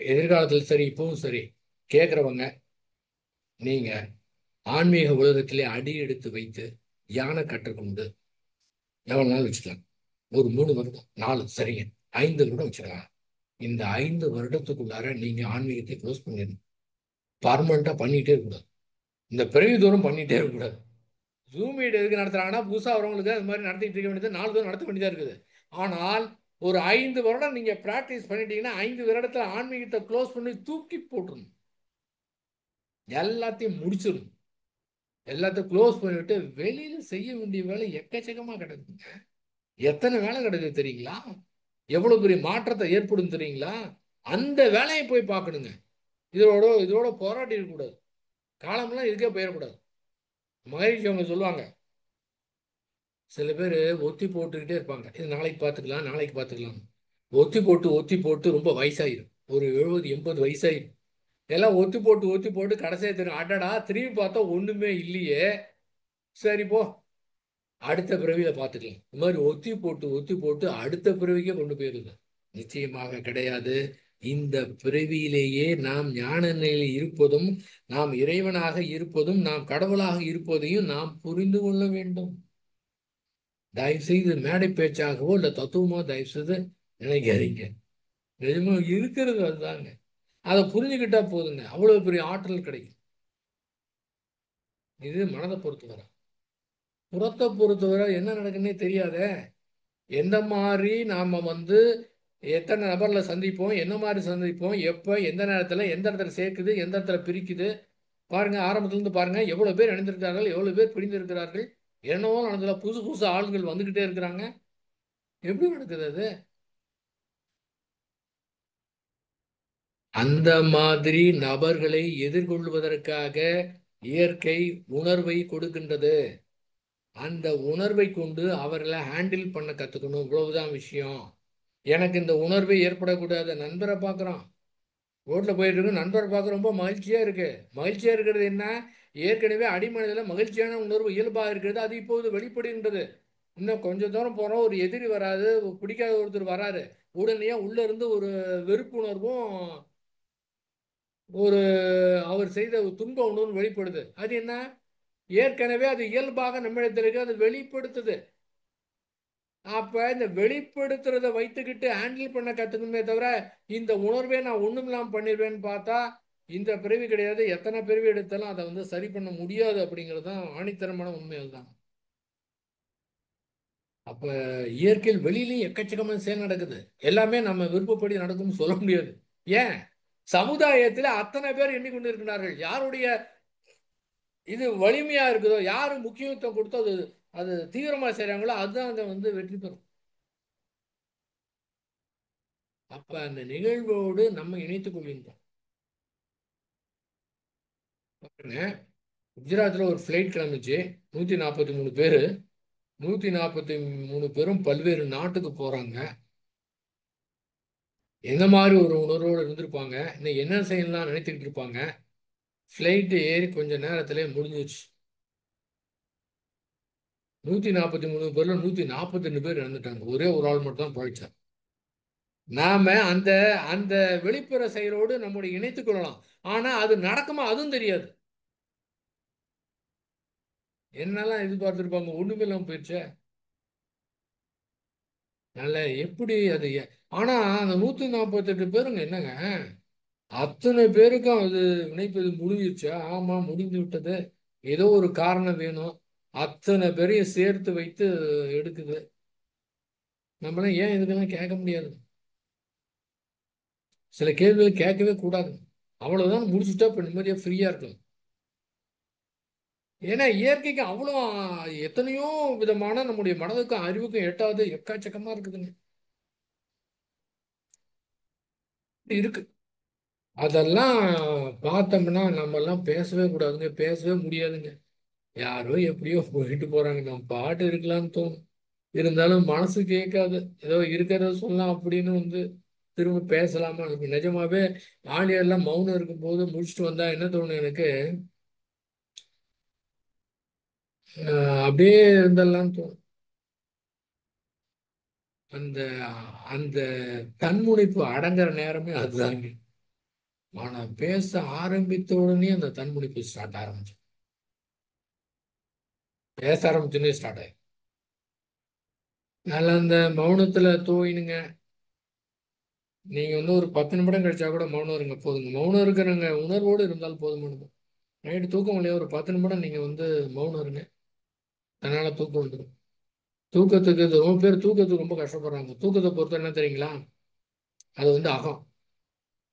Speaker 1: எதிர்காலத்தில் சரி இப்பவும் சரி கேட்குறவங்க, நீங்க ஆன்மீக உலகத்திலே அடி எடுத்து வைத்து தியான கற்றுக்கொண்டு எவ்வளவு நாள் வச்சுக்கலாம். ஒரு 3 வருடம், 4 சரிங்க, 5 வருடம் வச்சுக்கலாம். இந்த 5 வருடத்துக்குள்ளார நீங்க ஆன்மீகத்தை க்ளோஸ் பண்ணிடணும். பர்மனண்டா பண்ணிட்டே இருக்கக்கூடாது. இந்த பிறவி தூரம் பண்ணிட்டே இருக்கக்கூடாது. ஜூம் மீட் எதுக்கு நடத்துறாங்கன்னா, புதுசா வரவங்களுக்கு அது மாதிரி நடத்திட்டு இருக்க வேண்டியது, 4 தூரம் நடத்த வேண்டியதா இருக்குது. ஆனால் ஒரு 5 வருடம் நீங்க பிராக்டிஸ் பண்ணிட்டீங்கன்னா, 5 வருடத்துல ஆன்மீகத்தை க்ளோஸ் பண்ணி தூக்கி போட்டுருணும். எல்லாத்தையும் முடிச்சிடணும். எல்லாத்தையும் க்ளோஸ் பண்ணிவிட்டு வெளியில செய்ய வேண்டிய வேலை எக்கச்சக்கமா கிடக்குங்க. எத்தனை வேலை கிடக்குது தெரியுங்களா? எவ்வளவு பெரிய மாற்றத்தை ஏற்படும் தெரியுங்களா? அந்த வேலையை போய் பார்க்கணுங்க. இதோட இதோட போராடி இருக்கக்கூடாது. காலமெல்லாம் இதுக்கே போயிடக்கூடாது. மகிழ்ச்சி அவங்க சொல்லுவாங்க, சில பேர் ஒத்தி போட்டுக்கிட்டே இருப்பாங்க, இது நாளைக்கு பார்த்துக்கலாம் நாளைக்கு பார்த்துக்கலாம். ஒத்தி போட்டு ஒத்தி போட்டு ரொம்ப வயசாயிரும். ஒரு 70 80 வயசாயிரும். எல்லாம் ஒத்தி போட்டு ஒத்தி போட்டு கடைசியா தெரியும், அடடா திரும்பி பார்த்தா ஒண்ணுமே இல்லையே, சரி போ அடுத்த பிறவியில பார்த்துக்கலாம். இந்த மாதிரி ஒத்தி போட்டு ஒத்தி போட்டு அடுத்த பிறவிக்கே கொண்டு போயிருது. நிச்சயமாக கிடையாது. இந்த பிறவியிலேயே நாம் ஞான நிலையில் இருப்பதும், நாம் இறைவனாக இருப்பதும், நாம் கடவுளாக இருப்பதையும் நாம் புரிந்து கொள்ள வேண்டும். தயவு செய்து மேடை பேச்சாகவோ இல்லை தத்துவமோ தயவு செய்து நினைக்காதீங்க. நிஜமா இருக்கிறது அதுதாங்க. அதை புரிஞ்சுக்கிட்டா போதுங்க, அவ்வளவு பெரிய ஆற்றல் கிடைக்கும். இது மனதை பொறுத்தவரை. புறத்தை பொறுத்தவரை என்ன நடக்குன்னே தெரியாதே. எந்த மாதிரி நாம வந்து எத்தனை நபர்ல சந்திப்போம், என்ன மாதிரி சந்திப்போம், எப்ப எந்த நேரத்துல எந்த இடத்துல சேர்க்குது, எந்த இடத்துல பிரிக்குது. பாருங்க, ஆரம்பத்துல இருந்து பாருங்க, எவ்வளவு பேர் இணைந்திருக்கிறார்கள், எவ்வளவு பேர் பிரிந்திருக்கிறார்கள். என்னவோ நடந்ததுல புதுசு புதுசு ஆளுங்கள் வந்துகிட்டே இருக்கிறாங்க. எப்படி நடக்குது அது? அந்த மாதிரி நபர்களை எதிர்கொள்வதற்காக இயற்கை உணர்வை கொடுக்கின்றது. அந்த உணர்வை கொண்டு அவர்களை ஹேண்டில் பண்ண கத்துக்கணும், இவ்வளவுதான் விஷயம். எனக்கு இந்த உணர்வே ஏற்படக்கூடாது. நண்பரை பார்க்குறோம், ரோட்டில் போயிட்டு இருக்கு, நண்பரை பார்க்க ரொம்ப மகிழ்ச்சியாக இருக்கு. மகிழ்ச்சியாக இருக்கிறது என்ன? ஏற்கனவே அடிமனதில் மகிழ்ச்சியான உணர்வு இயல்பாக இருக்கிறது, அது இப்போது வெளிப்படுகின்றது. இன்னும் கொஞ்சம் தூரம் போகிறோம், ஒரு எதிரி வராது, பிடிக்காத ஒருத்தர் வராரு, உடனே உள்ள இருந்து ஒரு வெறுப்புணர்வும், ஒரு அவர் செய்த ஒரு துன்ப உணர்வும் வெளிப்படுது. அது என்ன? ஏற்கனவே அது இயல்பாக நம்மிடத்தில் இருக்கு, அது வெளிப்படுத்துது. அப்ப இந்த வெளிப்படுத்துறதை வைத்துக்கிட்டு ஹேண்டில் பண்ண கத்துக்கணுமே தவிர, இந்த உணர்வே நான் ஒண்ணுமில்லாம பண்ணிடுவேன்னு பார்த்தா இந்த பிறவி கிடையாது. எத்தனை பிறவி எடுத்தாலும் அதை வந்து சரி பண்ண முடியாது அப்படிங்கிறது தான் ஆணித்தரமான உண்மைகள் தான். அப்ப இயற்கையில் வெளியிலயும் எக்கச்சக்கமான செயல் நடக்குது. எல்லாமே நம்ம விருப்பப்படி நடக்கும்னு சொல்ல முடியாது. ஏன்? சமுதாயத்தில் அத்தனை பேர் எண்ணிக்கொண்டு இருக்கிறார்கள். யாருடைய இது வலிமையா இருக்குதோ, யாரு முக்கியத்துவம் கொடுத்தோ அது அது தீவிரமா செய்றாங்களோ அதுதான் அதை வந்து வெற்றி பெறும். அப்ப அந்த நிகழ்வோடு நம்ம இணைத்துக் கொள்கின்றோம். பாருங்க, குஜராத்தில் ஒரு ஃப்ளைட் கிளம்பிச்சு, 143 பேர். 143 பேரும் பல்வேறு நாட்டுக்கு போறாங்க. எந்த மாதிரி ஒரு உணர்வோடு இருந்திருப்பாங்க, இன்னும் என்ன செய்யலாம் நினைத்துக்கிட்டு இருப்பாங்க. ஃப்ளைட்டு ஏறி கொஞ்ச நேரத்திலே முடிஞ்சிச்சு. 143 பேர்ல 142 பேர் இறந்துட்டாங்க. ஒரே ஒரு ஆள் மட்டும் தான் போயிடுச்சார். நாம அந்த அந்த வெளிப்புற செயலோடு நம்முடைய இணைத்துக் கொள்ளலாம். ஆனா அது நடக்குமா அதுவும் தெரியாது. என்னெல்லாம் எதிர்பார்த்துருப்பாங்க, ஒண்ணுமே இல்லாம போயிடுச்சே. நல்ல எப்படி அது ஆனா அந்த 148 பேருங்க என்னங்க, அத்தனை பேருக்கும் அது இணைப்பது முடிஞ்சிருச்சா? ஆமா, முடிந்து விட்டது. ஏதோ ஒரு காரணம் வேணும். அத்தனை பேரையும் சேர்த்து வைத்து எடுக்குது. நம்மளாம் ஏன் இதுக்கெல்லாம் கேட்க முடியாது? சில கேள்விகள் கேட்கவே கூடாது. அவ்வளவுதான், முடிச்சுட்டா இப்ப நிம்மதியா ஃப்ரீயா இருக்கலாம். ஏன்னா இயற்கைக்கு அவ்வளோ எத்தனையோ விதமான நம்முடைய மனதுக்கும் அறிவுக்கும் எட்டாவது எக்கச்சக்கமா இருக்குதுங்க. இருக்கு. அதெல்லாம் பார்த்தோம்னா நம்ம எல்லாம் பேசவே கூடாதுங்க, பேசவே முடியாதுங்க. யாரோ எப்படியோ போயிட்டு போறாங்க, நம்ம பாட்டு இருக்கலாம்னு தோணும். இருந்தாலும் மனசு கேட்காது. ஏதோ இருக்கிறத சொல்லலாம் அப்படின்னு வந்து திரும்ப பேசலாமா இருக்கு. நிஜமாவே ஆழியெல்லாம் மௌனம் இருக்கும்போது முடிச்சுட்டு வந்தா என்ன தோணும் எனக்கு, அப்படியே இருந்தெல்லாம் தோணும். அந்த அந்த தன்முனைப்பு அடங்குற நேரமே அதுதாங்க. ஆனா பேச ஆரம்பித்த உடனே அந்த தன்முனைப்பு ஸ்டார்ட் ஆரம்பிச்சு, பேச ஆரம்பிச்சுன்னே ஸ்டார்ட் ஆயிடும். அதில் அந்த மௌனத்துல தூயினுங்க. நீங்க வந்து ஒரு 10 நிமிடம் கழிச்சா கூட மௌனம் இருங்க போதுங்க. மௌனம் இருக்கிறங்க உணர்வோடு இருந்தால் போதுமானது. நைட்டு தூக்கம் இல்லையா, ஒரு 10 நிமிடம் நீங்க வந்து மௌனம் இருங்க, அதனால தூக்கம் வந்துடும். தூக்கத்துக்கு ரொம்ப பேர் தூக்கத்துக்கு ரொம்ப கஷ்டப்படுறாங்க. தூக்கத்தை பொறுத்த என்ன தெரியுங்களா, அது வந்து அகம்.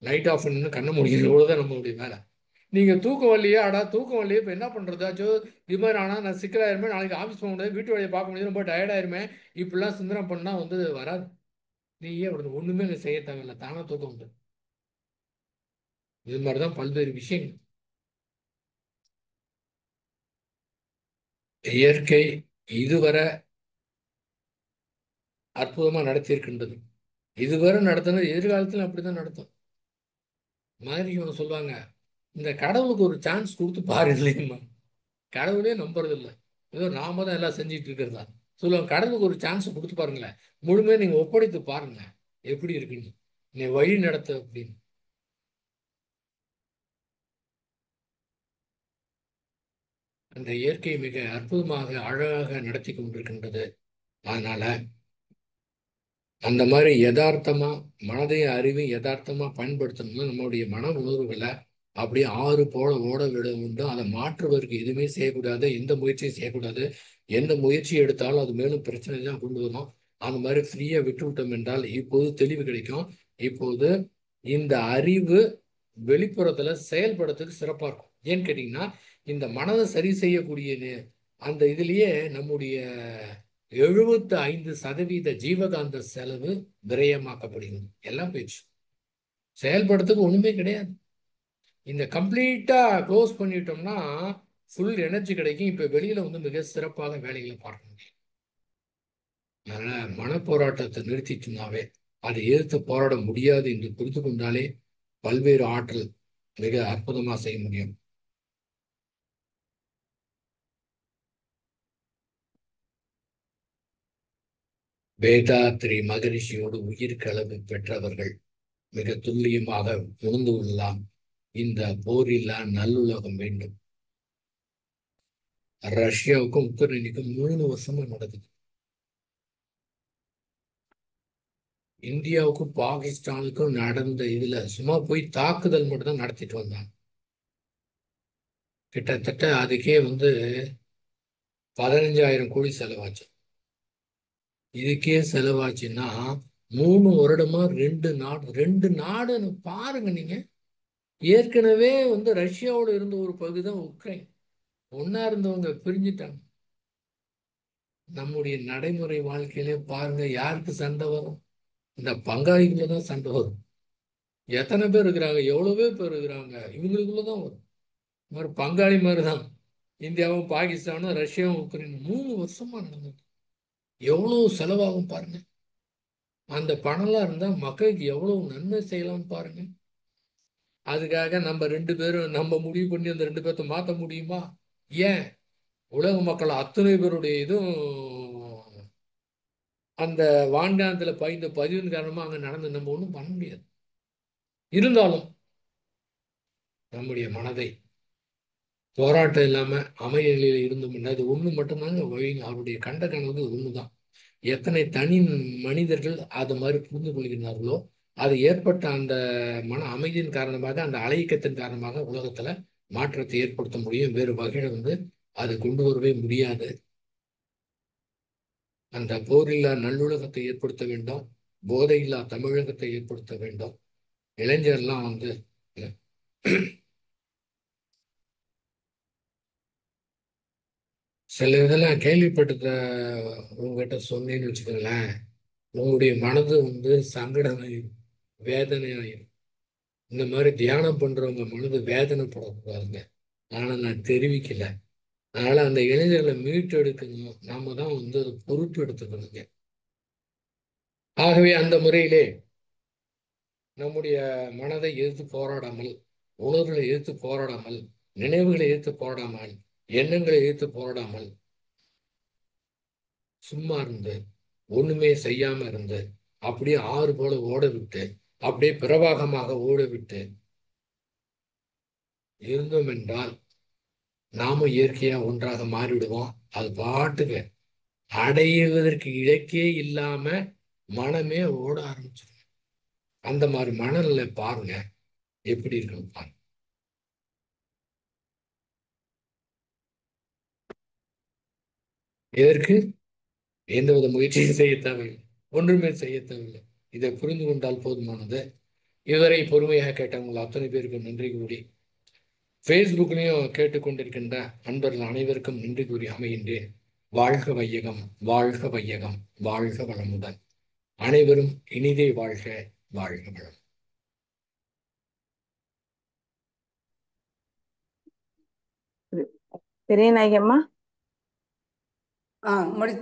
Speaker 1: லைட் ஆஃப் பண்ணி கண்ண முடியும், இவ்வளவுதான் நம்மளுடைய வேலை. நீங்க தூக்கம் வரலையா, அடா தூக்கம் வரலையே இப்போ என்ன பண்றது, ஆச்சோ இது மாதிரி ஆனா நான் சிக்கலாயிருமே, நாளைக்கு ஆஃபீஸ் போக முடியாது, வீட்டு வேலையை பார்க்க முடியாது, ரொம்ப டயர்டாயிருமே, இப்படிலாம் சிந்தனை பண்ணா வந்து வராது. நீயே அப்படி ஒண்ணுமே நீ செய்ய தேவையில்லை, தானா தூக்கம் உண்டு. இது மாதிரிதான் பல்வேறு விஷயங்கள் இயற்கை இதுவரை அற்புதமா நடத்தியிருக்கின்றது. இதுவரை நடத்தினது எதிர்காலத்தில் அப்படிதான் நடத்தும். மாதிரி இவங்க சொல்லுவாங்க, இந்த கடவுளுக்கு ஒரு சான்ஸ் கொடுத்து பாருங்களேம்மா. கடவுளே நம்புறது இல்லை, ஏதோ நாம தான் எல்லாம் செஞ்சுட்டு இருக்கிறதா சொல்லுவாங்க. கடவுளுக்கு ஒரு சான்ஸ் கொடுத்து பாருங்களேன், முழுமையாக நீங்க ஒப்படைத்து பாருங்க எப்படி இருக்குன்னு, நீ வழி நடத்த அப்படின்னு. அந்த இயற்கை மிக அற்புதமாக அழகாக நடத்தி கொண்டிருக்கின்றது. அதனால அந்த மாதிரி யதார்த்தமா மனதையும் அறிவையும் யதார்த்தமா பயன்படுத்தணும்னா நம்மளுடைய மன உணர்வுகளை அப்படியே ஆறு போல ஓட விட வேண்டும். அதை மாற்றுவதற்கு எதுவுமே செய்யக்கூடாது, எந்த முயற்சியும் செய்யக்கூடாது. எந்த முயற்சி எடுத்தாலும் அது மேலும் பிரச்சனை தான் கொண்டு வரும். அந்த மாதிரி ஃப்ரீயா விட்டு விட்டோம் என்றால் இப்போது தெளிவு கிடைக்கும். இப்போது இந்த அறிவு வெளிப்புறத்துல செயல்படுறதுக்கு சிறப்பா இருக்கும். ஏன்னு கேட்டீங்கன்னா, இந்த மனதை சரி செய்யக்கூடிய அந்த இதுலயே நம்முடைய 75% ஜீவகாந்த செலவு விரயமாக்கப்படுகிறது. எல்லாம் போயிடுச்சு, செயல்படுறதுக்கு ஒண்ணுமே கிடையாது. இந்த கம்ப்ளீட்டா க்ளோஸ் பண்ணிட்டோம்னா ஃபுல் எனர்ஜி கிடைக்கும். இப்ப வெளியில வந்து மிக சிறப்பாக வேலைகளை பார்க்க முடியும். அதனால மனப்போராட்டத்தை நிறுத்திட்டோம்னாவே, அதை எதிர்த்து போராட முடியாது என்று புரிந்து கொண்டாலே பல்வேறு ஆற்றல் மிக அற்புதமா செய்ய முடியும். வேதாத்ரி மகரிஷியோடு உயிர் கலவு பெற்றவர்கள் மிக துல்லியமாக உணர்ந்து கொள்ளலாம். இந்த போரில்லா நல்லுலகம் வேண்டும். ரஷ்யாவுக்கும் உக்ரைனுக்கும் 3 வருஷமா நடக்குது. இந்தியாவுக்கும் பாகிஸ்தானுக்கும் நடந்த இதுல சும்மா போய் தாக்குதல் மட்டும் தான் நடத்திட்டு வந்தாங்க. கிட்டத்தட்ட அதுக்கே வந்து 15,000 கோடி செலவாச்சு. இதுக்கே செலவாச்சுன்னா 3 வருடமா ரெண்டு நாடுன்னு பாருங்க நீங்க. ஏற்கனவே வந்து ரஷ்யாவோட இருந்த ஒரு பகுதி தான் உக்ரைன். ஒன்னா இருந்தவங்க பிரிஞ்சுட்டாங்க. நம்முடைய நடைமுறை வாழ்க்கையிலே பாருங்க, யாருக்கு சண்டை வரும்? இந்த பங்காளிக்குள்ள தான் சண்டை வரும். எத்தனை பேர் இருக்கிறாங்க, எவ்வளவோ பேர் இருக்கிறாங்க, இவங்களுக்குள்ள தான் வரும். இந்த மாதிரி பங்காளி மாதிரி தான் இந்தியாவும் பாகிஸ்தானும் ரஷ்யாவும் உக்ரைனும் 3 வருஷமா நடந்தது. எவ்வளவு செலவாகும் பாருங்க. அந்த பணம்லாம் இருந்தா மக்களுக்கு எவ்வளவு நன்மை செய்யலாம் பாருங்க. அதுக்காக நம்ம 2 பேரும் நம்ம முடிவு பண்ணி அந்த 2 பேர்த்த மாத்த முடியுமா? ஏன், உலக மக்கள் அத்தனை பேருடைய இதுவும் அந்த வான்காணத்துல பதிந்த பதிவின் காரணமா அங்க நடந்து நம்ம ஒன்றும் பண்ண முடியாது. இருந்தாலும் நம்முடைய மனதை போராட்டம் இல்லாம அமைதி நிலையில இருந்தோம்னா அது ஒண்ணு மட்டும்தாங்க வழிங்க. அவருடைய கண்ட கனவு ஒண்ணுதான். எத்தனை தனி மனிதர்கள் அது மாதிரி புரிந்து கொள்கிறார்களோ அது ஏற்பட்ட அந்த மன அமைதியின் காரணமாக, அந்த அலையியக்கத்தின் காரணமாக உலகத்துல மாற்றத்தை ஏற்படுத்த முடியும். வேறு வகையில அது கொண்டு வரவே முடியாது. அந்த போரில்லா நல்லுலகத்தை ஏற்படுத்த வேண்டும். போதையில்லா தமிழகத்தை ஏற்படுத்த வேண்டும். இளைஞர்லாம் சில இதெல்லாம் கேள்விப்பட்டத உங்ககிட்ட சொன்னேன்னு வச்சுக்கோங்களேன், உங்களுடைய மனது சங்கடமாயிரும், வேதனையாயிரும். இந்த மாதிரி தியானம் பண்றவங்க மனது வேதனைப்படக்கூடாதுங்க. ஆனா நான் தெரிவிக்கல. அதனால அந்த இளைஞர்களை மீட்டெடுக்கணும். நாம தான் அதை பொறுப்பு எடுத்துக்கணுங்க. ஆகவே அந்த முறையிலே நம்முடைய மனதை எதிர்த்து போராடாமல், உணர்வுகளை எதிர்த்து போராடாமல், நினைவுகளை எதிர்த்து போராடாமல், எண்ணங்களை எதிர்த்து போராடாமல், சும்மா இருந்து ஒண்ணுமே செய்யாம இருந்து அப்படியே ஆறு போல ஓட விட்டு, அப்படியே பிரவாகமாக ஓட விட்டு இருந்தோம் என்றால் நாமும் இயற்கையா ஒன்றாக மாறிவிடுவோம். அது பாட்டுக்கு அடைவதற்கு இலக்கே இல்லாம மனமே ஓட ஆரம்பிச்சிடும். அந்த மாதிரி மனநிலை பாருங்க, எப்படி இருக்கு பாருங்க. இதற்கு எந்தவித முயற்சியும் செய்ய தேவையில்லை, ஒன்றுமே செய்ய தேவையில்லை. இதை புரிந்து கொண்டால் போதுமானது. இதுவரை பொறுமையாக கேட்டவங்க அத்தனை பேருக்கு நன்றி கூறி, ஃபேஸ்புக்லையும் கேட்டுக்கொண்டிருக்கின்ற அன்பர்கள் அனைவருக்கும் நன்றி கூறி அமைகின்றேன். வாழ்க வையகம், வாழ்க வையகம், வாழ்க வளமுடன். அனைவரும் இனிதே வாழ்க, வாழ்க வளம்.
Speaker 2: பெரிய நாயகம்மா
Speaker 3: முடி